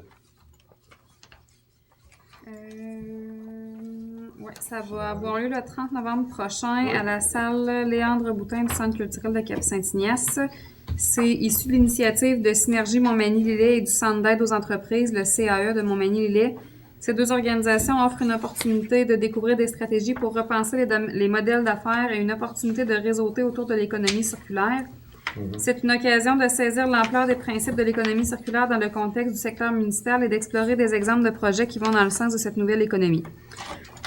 Oui, ça va avoir lieu le 30 novembre prochain à la salle Léandre Boutin du Centre culturel de Cap-Saint-Ignace. C'est issu de l'initiative de Synergie Montmagny-Lillet et du Centre d'aide aux entreprises, le CAE de Montmagny-Lillet. Ces deux organisations offrent une opportunité de découvrir des stratégies pour repenser les modèles d'affaires et une opportunité de réseauter autour de l'économie circulaire. C'est une occasion de saisir l'ampleur des principes de l'économie circulaire dans le contexte du secteur municipal et d'explorer des exemples de projets qui vont dans le sens de cette nouvelle économie.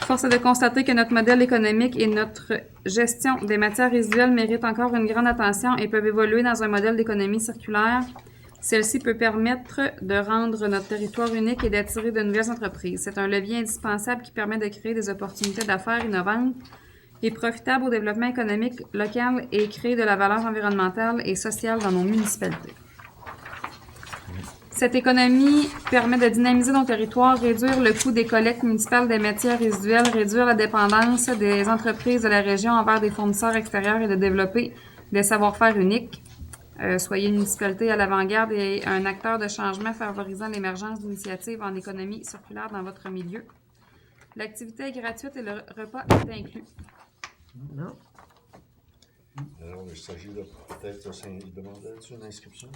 Force est de constater que notre modèle économique et notre gestion des matières résiduelles méritent encore une grande attention et peuvent évoluer dans un modèle d'économie circulaire. Celle-ci peut permettre de rendre notre territoire unique et d'attirer de nouvelles entreprises. C'est un levier indispensable qui permet de créer des opportunités d'affaires innovantes et profitables au développement économique local et créer de la valeur environnementale et sociale dans nos municipalités. Cette économie permet de dynamiser nos territoires, réduire le coût des collectes municipales des matières résiduelles, réduire la dépendance des entreprises de la région envers des fournisseurs extérieurs et de développer des savoir-faire uniques. Soyez une municipalité à l'avant-garde et un acteur de changement favorisant l'émergence d'initiatives en économie circulaire dans votre milieu. L'activité est gratuite et le repas est inclus. Non. Alors, il s'agit de peut-être demander une inscription?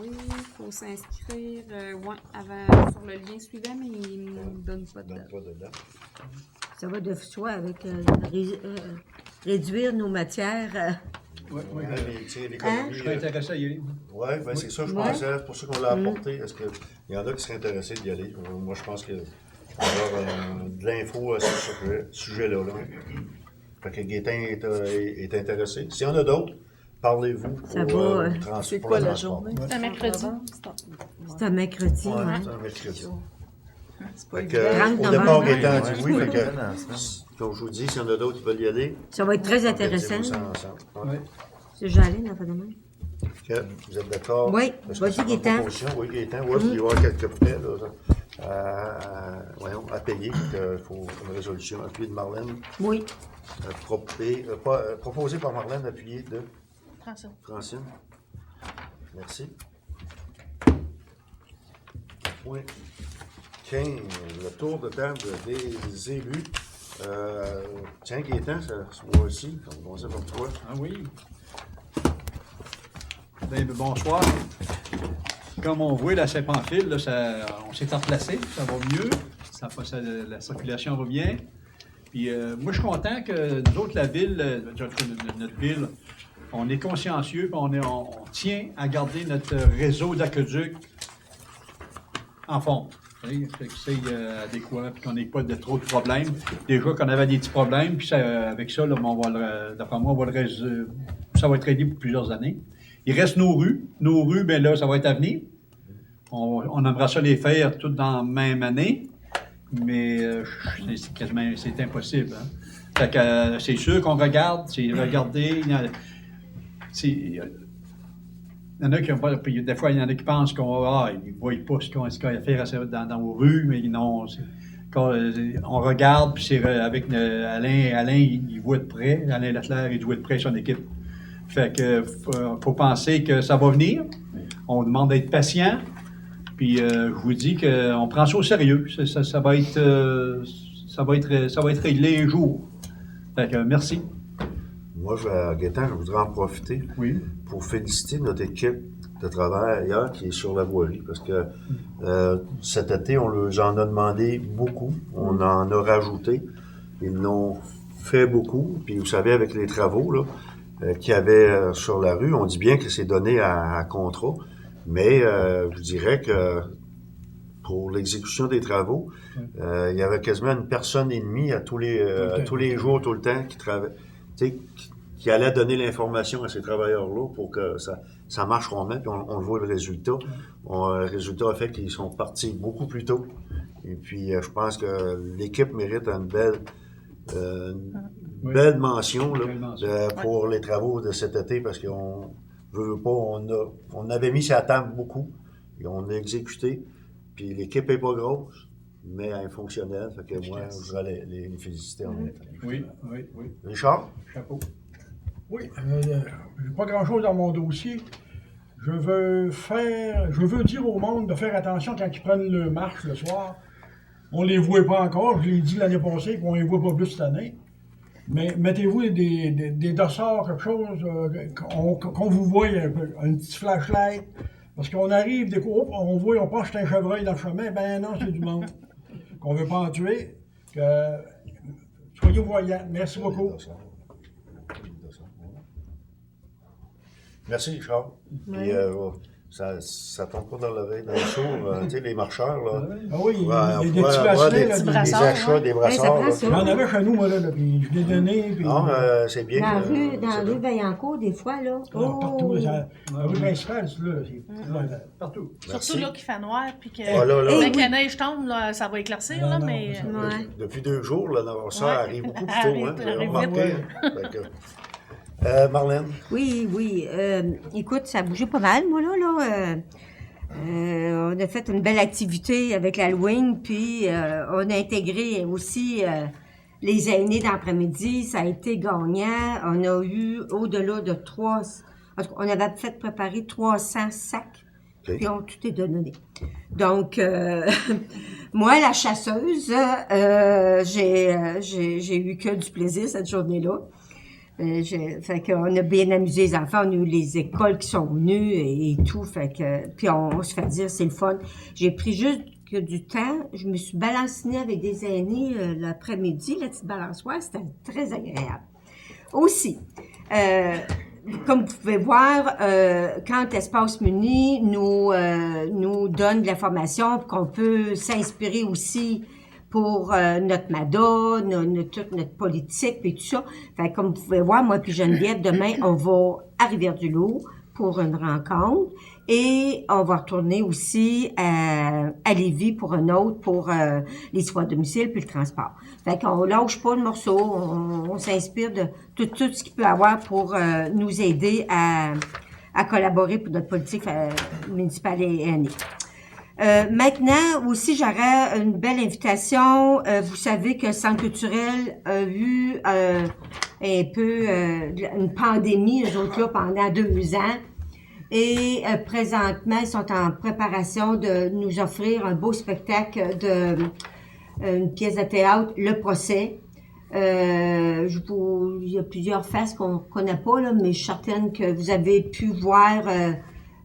Oui, il faut s'inscrire avant sur le lien suivant, mais il ne donne pas de date. Ça va de soi avec réduire nos matières Oui, oui. Hein, tu sais, Hein? l'économie, Je serais intéressé à y aller. Oui, ben c'est ça, je Ouais. pensais. C'est pour ça qu'on l'a apporté. Est-ce qu'il y en a qui seraient intéressés d'y aller? Moi, je pense qu'il va y avoir de l'info à ce sujet-là. Là. Fait que Gaétan est intéressé. S'il y en a d'autres, parlez-vous pour Ça va, C'est pour quoi le la transport. journée? C'est un mercredi. C'est un mercredi, Ouais, ouais. c'est un mercredi. C'est pas Fait que, évident. 30 au novembre, départ, hein? Gaétan a dit oui. Ouais, Fait que, dans la semaine. comme je vous dis, s'il y en a d'autres qui veulent y aller, Ça va être très intéressant. organisez-vous ça ensemble. Ouais. Oui. C'est Jalin, dans pas demain. Ok, vous êtes d'accord? Oui. Est-ce que Vas-y, c'est une Gaétan. proposition? Oui, Gaétan. Oui, il va y avoir quelques frais là, à payer. Il faut une résolution appuyée de Marlène. Oui. Proposée par Marlène, appuyée de Prends ça. Francine. Merci. Point 15, le tour de table des élus. Tiens, Gaétan, ça se voit aussi. On va commencer par toi. Ah oui. Ben, bonsoir. Comme on voit, la Saint-Pamphile, là, on s'est replacé, ça va mieux. La circulation va bien. Puis moi, je suis content que nous autres, la ville, notre ville, on est consciencieux, puis on tient à garder notre réseau d'aqueduc en forme. Fait que c'est adéquat, puis qu'on n'ait pas de trop de problèmes. Déjà qu'on avait des petits problèmes, puis avec ça, là, d'après moi, ça va être réglé pour plusieurs années. Il reste nos rues. Nos rues, bien là, ça va être à venir. On aimerait ça les faire toutes dans la même année, mais c'est impossible. Hein? Fait que c'est sûr qu'on regarde, c'est regarder. Il y en a qui ont pas. Des fois, il y en a qui pensent qu'on ils ne voient pas ce qu'il y a à faire dans nos rues, mais non. Quand on regarde, puis c'est avec Alain, il voit de près. Alain Leclerc, il voit de près son équipe. Fait que faut penser que ça va venir. On demande d'être patient. Puis je vous dis qu'on prend ça au sérieux. Ça va être réglé un jour. Fait que merci. Moi, Gaétan, je voudrais en profiter Oui. pour féliciter notre équipe de travail ailleurs qui est sur la voirie. Parce que cet été, on leur en a demandé beaucoup. On en a rajouté. Ils l'ont fait beaucoup. Puis vous savez, avec les travaux là, qu'il y avait sur la rue, on dit bien que c'est donné à contrat. Mais je dirais que pour l'exécution des travaux, il y avait quasiment une personne et demie à tous les jours, tout le temps, qui allait donner l'information à ces travailleurs-là pour que ça marche rondement, puis on le voit le résultat. Le résultat a fait qu'ils sont partis beaucoup plus tôt. Et puis, je pense que l'équipe mérite une belle mention là, pour les travaux de cet été, parce qu'on veut pas, on avait mis ça à table beaucoup, et on a exécuté, puis l'équipe est pas grosse, mais elle est fonctionnelle, fait que moi, je voudrais les féliciter en même temps. Oui. Richard? Chapeau. Oui, j'ai pas grand-chose dans mon dossier. Je veux dire au monde de faire attention quand ils prennent le marche le soir. On les voit pas encore, je l'ai dit l'année passée, qu'on les voit pas plus cette année. Mais mettez-vous des dossards, quelque chose, qu'on vous voie un petit flashlight. Parce qu'on arrive, on voit, on pense que c'est un chevreuil dans le chemin. Ben non, c'est du monde. Qu'on veut pas en tuer. Soyez voyants. Merci beaucoup. Merci, Richard. Puis, ça tombe pas dans l'oreille, dans le sourd. Tu sais, les marcheurs, là. Ah oui, il y a des petits avoir bracelets, des là, petits des- bracelets. achats, des ça brassards. prend là. ça. J'en avais chez nous, moi, là, puis je l'ai donné. Puis, Non, c'est bien. Dans que, la rue Vaillancourt, des fois, là. partout, la rue principale, c'est là. Partout. Merci. Surtout là qu'il fait noir, puis que Ah, là, dès là. que la neige tombe, là, ça va éclaircir, là, Non, mais... non, Ouais. Depuis 2 jours, là, ça Ouais. arrive beaucoup plus tôt. Arrive- Hein, vous avez arrive remarqué. vite. Fait que, Marlène? Oui. Écoute, ça a bougé pas mal, moi, là. On a fait une belle activité avec l'Halloween, puis on a intégré aussi les aînés d'après-midi. Ça a été gagnant. On a eu au-delà de 3... En tout cas, on avait fait préparer 300 sacs, OK. puis on tout est donné. Donc, moi, la chasseuse, j'ai eu que du plaisir cette journée-là. Fait qu'on a bien amusé les enfants, on a eu les écoles qui sont venues et tout, puis on se fait dire, c'est le fun. J'ai pris juste que du temps, je me suis balancinée avec des aînés l'après-midi, la petite balançoire, c'était très agréable. Aussi, comme vous pouvez voir, quand Espace Muni nous donne de l'information, qu'on peut s'inspirer aussi pour notre MADA, toute notre politique et tout ça. Fait que, comme vous pouvez voir, moi puis Geneviève, demain, on va à Rivière-du-Loup pour une rencontre et on va retourner aussi à Lévis pour une autre, pour les soins à domicile puis le transport. Fait qu'on lâche pas le morceau, on s'inspire de tout ce qu'il peut avoir pour nous aider à collaborer pour notre politique municipale et année. Maintenant, aussi, j'aurais une belle invitation. Vous savez que le Centre culturel a eu un peu une pandémie, eux autres là, pendant 2 ans. Et présentement, ils sont en préparation de nous offrir un beau spectacle une pièce de théâtre, Le Procès. Il y a plusieurs faces qu'on connaît pas, là, mais je suis certaine que vous avez pu voir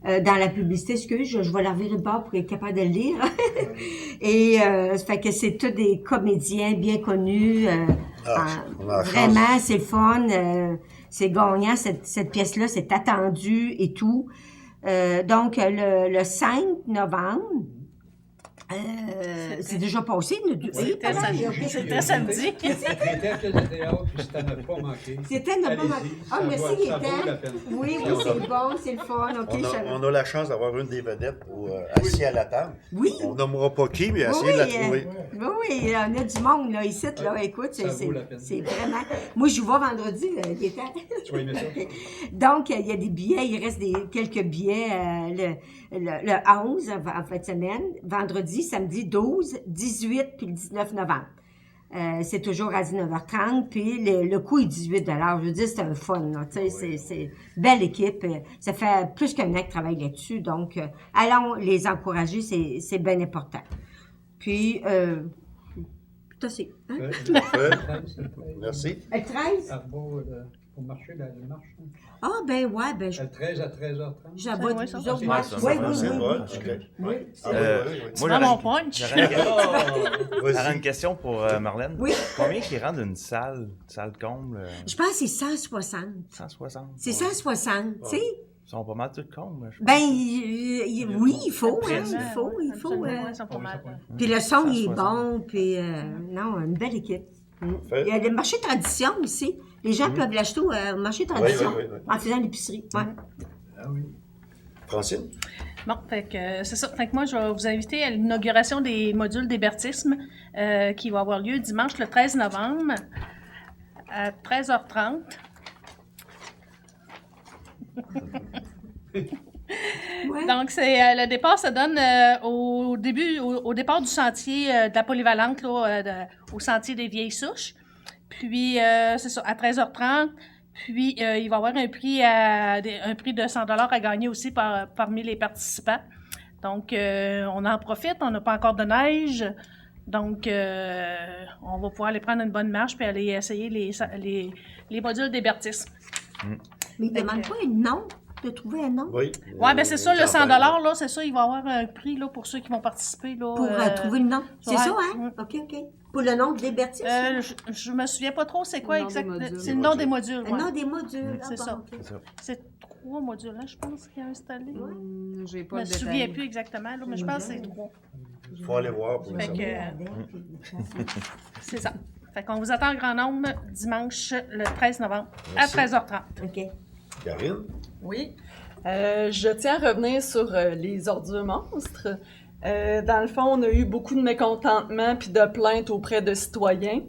dans la publicité. Excusez, je vais la revirer de bord pour être capable de le lire. Et ça fait que c'est tous des comédiens bien connus. Vraiment, c'est le fun. C'est gagnant, cette pièce-là, c'est attendu et tout. Donc, le 5 novembre, c'est déjà passé. C'était samedi. C'était samedi. C'était ne pas manquer. Ah, merci, Gaëtan. Oui, c'est bon, c'est le fun. Okay, on a la chance d'avoir une des vedettes assis à la table. Oui. On nommera pas qui, mais essayer de la trouver. Oui, on a du monde là, ici. Là, écoute, c'est vraiment... Moi, je vois vendredi, Gaëtan. Tu vas aimer ça? Donc, il y a des billets. Il reste quelques billets le 11 en fin de semaine. Vendredi, samedi 12, 18 puis le 19 novembre. C'est toujours à 19h30, puis le coût est 18 $. Je veux dire, c'est un fun, là, tu sais, c'est belle équipe. Ça fait plus qu'un an qu'ils travaillent là-dessus, donc allons les encourager, c'est bien important. Puis, tout c'est. Hein? Merci. Le 13? Pour marcher, la marche. Ah, ben ouais, ben je... Le 13 à 13h30. J'aborde oui, vous ça. autres. Oui. Tu prends mon punch? J'aurais une question pour Marlène. Oui. Combien qui rentre une salle comble? Je pense que c'est 160. 160. C'est 160, tu sais. Ils sont pas mal tous combles, je pense. Ben, oui, il faut, hein, il faut. Puis le son, il est bon, puis non, une belle équipe. Il y a le marché tradition aussi. Les gens peuvent l'acheter au marché tradition en faisant l'épicerie. Ouais. Ah oui. Francine? Bon, fait que c'est ça. Fait que moi, je vais vous inviter à l'inauguration des modules d'hébertisme qui va avoir lieu dimanche le 13 novembre à 13h30. Ouais. Donc, le départ se donne au départ du sentier de la polyvalente, là, au sentier des Vieilles Souches. Puis, c'est ça, à 13h30. Puis, il va y avoir un prix de 100 $ à gagner aussi parmi les participants. Donc, on en profite. On n'a pas encore de neige. Donc, on va pouvoir aller prendre une bonne marche puis aller essayer les modules d'hébertisme. Mais il ne demande pas un nom, de trouver un nom. Oui. Oui, bien c'est ça, le 100 $, là, c'est ça, il va y avoir un prix là, pour ceux qui vont participer. Là, Pour trouver le nom. C'est ouais. ça, hein? OK. Pour le nom de l'hébertisme? Je me souviens pas trop c'est quoi Le nom des exactement. modules. C'est le nom des modules. Le Ouais. nom des modules. C'est ça. OK. C'est 3 modules, là, je pense, qu'il y a installé. J'ai Je pas me le détail. souviens plus exactement, là, mais je pense que c'est 3. Il faut aller voir pour le Fait savoir. que, c'est ça. Fait qu'on vous attend en grand nombre dimanche le 13 novembre Merci. à 13h30. OK. Karine? Oui. Je tiens à revenir sur les ordures monstres. Dans le fond, on a eu beaucoup de mécontentement puis de plaintes auprès de citoyens.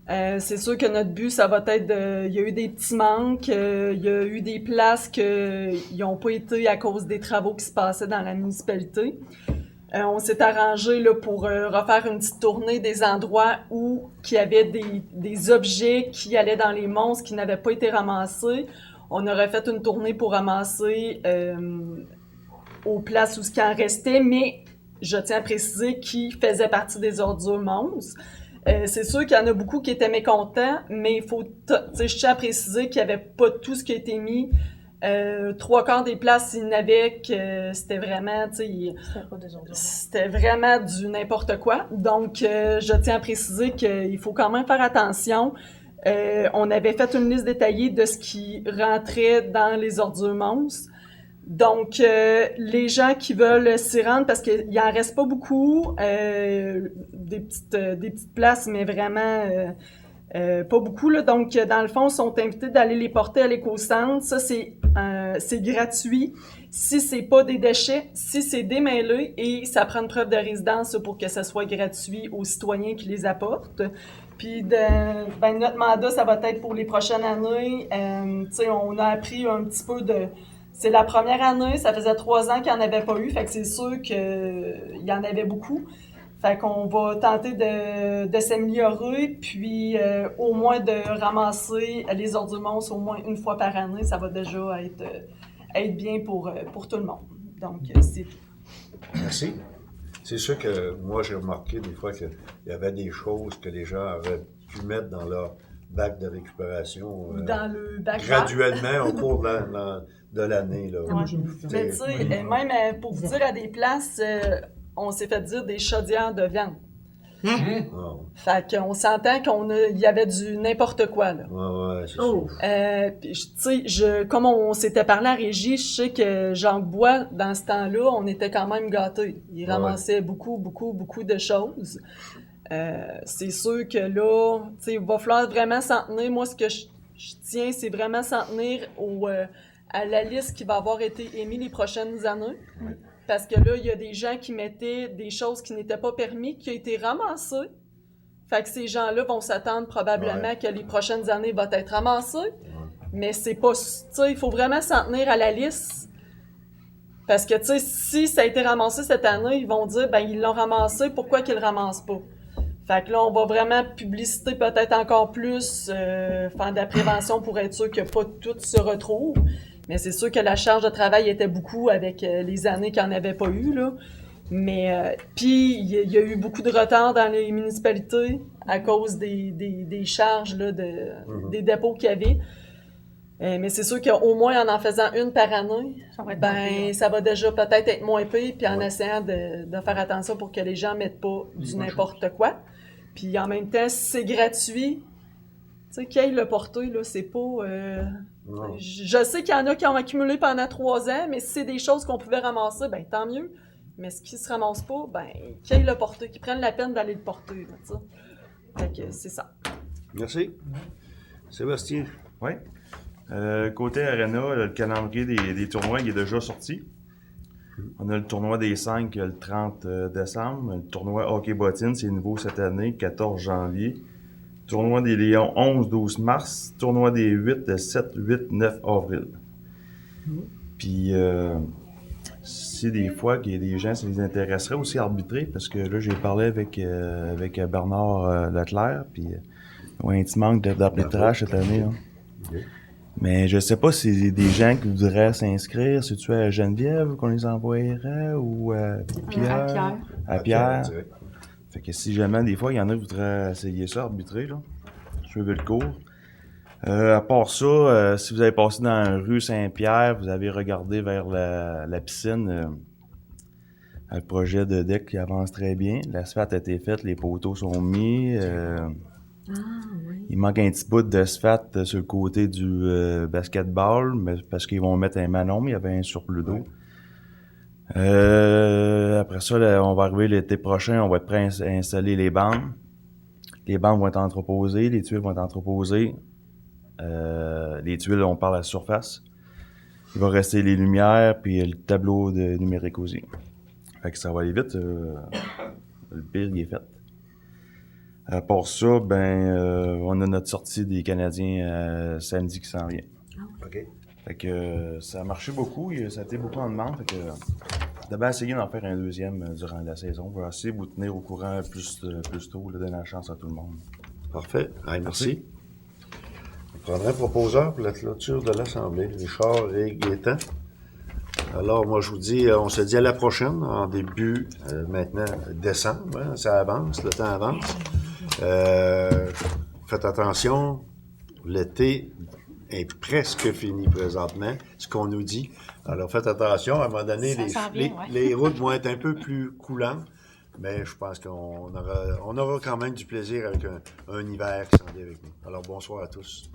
C'est sûr que notre but, ça va être il y a eu des petits manques, il y a eu des places qui n'ont pas été à cause des travaux qui se passaient dans la municipalité. On s'est arrangé là, pour refaire une petite tournée des endroits où il y avait des objets qui allaient dans les monstres qui n'avaient pas été ramassés. On aurait fait une tournée pour ramasser aux places où ce qui en restait, mais je tiens à préciser qui faisait partie des ordures monstres. C'est sûr qu'il y en a beaucoup qui étaient mécontents, mais je tiens à préciser qu'il n'y avait pas tout ce qui a été mis. 3/4 des places, il y en avait que c'était vraiment, c'était vraiment du n'importe quoi. Donc, je tiens à préciser qu'il faut quand même faire attention. On avait fait une liste détaillée de ce qui rentrait dans les ordures monstres. Donc, les gens qui veulent s'y rendre, parce qu'il n'en reste pas beaucoup, des petites places, mais vraiment pas beaucoup, là. Donc, dans le fond, ils sont invités d'aller les porter à l'éco-centre. Ça, c'est gratuit. Si c'est pas des déchets, si c'est démêlé, et ça prend une preuve de résidence pour que ça soit gratuit aux citoyens qui les apportent. Puis, notre mandat, ça va être pour les prochaines années. Tu sais, on a appris un petit peu de... C'est la première année, ça faisait 3 ans qu'il n'y en avait pas eu, fait que c'est sûr qu'il y en avait beaucoup. Fait qu'on va tenter de s'améliorer, puis au moins de ramasser les ordures monstres au moins une fois par année, ça va déjà être bien pour tout le monde. Donc, c'est tout. Merci. C'est sûr que moi, j'ai remarqué des fois qu'il y avait des choses que les gens auraient pu mettre dans leur bac de récupération dans le bac graduellement au cours de l'année. Là. Ouais. Mais tu sais, même pour vous dire, à des places, on s'est fait dire des chaudières de viande. Oh. Fait qu'on s'entend qu'il y avait du n'importe quoi, là. Ouais, c'est sûr. Puis, tu sais, comme on s'était parlé à Régie, je sais que Jean Bois, dans ce temps-là, on était quand même gâtés. Il ramassait beaucoup de choses. C'est sûr que là, tu sais, il va falloir vraiment s'en tenir. Moi, ce que je tiens, c'est vraiment s'en tenir à la liste qui va avoir été émise les prochaines années. Parce que là, il y a des gens qui mettaient des choses qui n'étaient pas permis, qui ont été ramassées. Fait que ces gens-là vont s'attendre probablement que les prochaines années vont être ramassées. Mais c'est pas... Tu sais, il faut vraiment s'en tenir à la liste. Parce que, tu sais, si ça a été ramassé cette année, ils vont dire, ben ils l'ont ramassé, pourquoi qu'ils le ramassent pas? Fait que là, on va vraiment publiciter peut-être encore plus, faire de la prévention pour être sûr que pas tout se retrouve. Mais c'est sûr que la charge de travail était beaucoup avec les années qu'il n'y en avait pas eu, là. Mais, puis, il y a eu beaucoup de retard dans les municipalités à cause des charges, là, des dépôts qu'il y avait. Mais c'est sûr qu'au moins en faisant une par année, ça va déjà peut-être être moins pire, puis en essayant de faire attention pour que les gens ne mettent pas du n'importe quoi. Puis en même temps, si c'est gratuit, tu sais, qui aille le porter, là, c'est pas... Je sais qu'il y en a qui ont accumulé pendant 3 ans, mais si c'est des choses qu'on pouvait ramasser, ben tant mieux. Mais ce qui se ramasse pas, ben qui aille le porter, qui prennent la peine d'aller le porter, là, tu sais. Fait que c'est ça. Merci. Sébastien. Oui. Côté Arena, le calendrier des tournois il est déjà sorti. On a le tournoi des 5 le 30 décembre. Le tournoi Hockey Bottine, c'est nouveau cette année, 14 janvier. Tournoi des Lions, 11-12 mars. Tournoi des 8, le 7, 8, 9 avril. Puis, si des fois qu'il y a des gens, ça les intéresserait aussi à arbitrer, parce que là, j'ai parlé avec Bernard Leclerc, puis il y a un petit manque d'arbitrage cette année. Hein. Okay. Mais je sais pas si c'est des gens qui voudraient s'inscrire. C'est-tu à Geneviève qu'on les envoyerait ou à Pierre? À Pierre. Fait que si jamais, des fois, il y en a qui voudraient essayer ça, arbitrer, là, suivre le cours. À part ça, si vous avez passé dans la rue Saint-Pierre, vous avez regardé vers la piscine, le projet de deck qui avance très bien. L'asphalte a été faite, les poteaux sont mis. Il manque un petit bout d'asphalte sur le côté du basketball, mais parce qu'ils vont mettre un manon, mais il y avait un surplus d'eau. Après ça, là, on va arriver l'été prochain, on va être prêt à installer les bandes. Les bandes vont être entreposées, les tuiles vont être entreposées. Les tuiles, on parle à la surface. Il va rester les lumières, puis le tableau de numérique aussi. Fait que ça va aller vite. Le pire, il est fait. À part ça, on a notre sortie des Canadiens samedi qui s'en vient. OK. Fait que ça a marché beaucoup, ça a été beaucoup en demande. Fait que d'abord essayer d'en faire un deuxième durant la saison. On va essayer de vous tenir au courant plus tôt, là, donner la chance à tout le monde. Parfait. Allez, merci. On prendrait un proposeur pour la clôture de l'Assemblée, Richard et Gaétan. Alors, moi, je vous dis, on se dit à la prochaine, en début, maintenant, décembre. Hein, ça avance, le temps avance. Faites attention, l'été est presque fini présentement, ce qu'on nous dit. Alors, faites attention, à un moment donné, les routes vont être un peu plus coulantes, Mais je pense qu'on aura quand même du plaisir avec un hiver qui s'en vient avec nous. Alors, bonsoir à tous.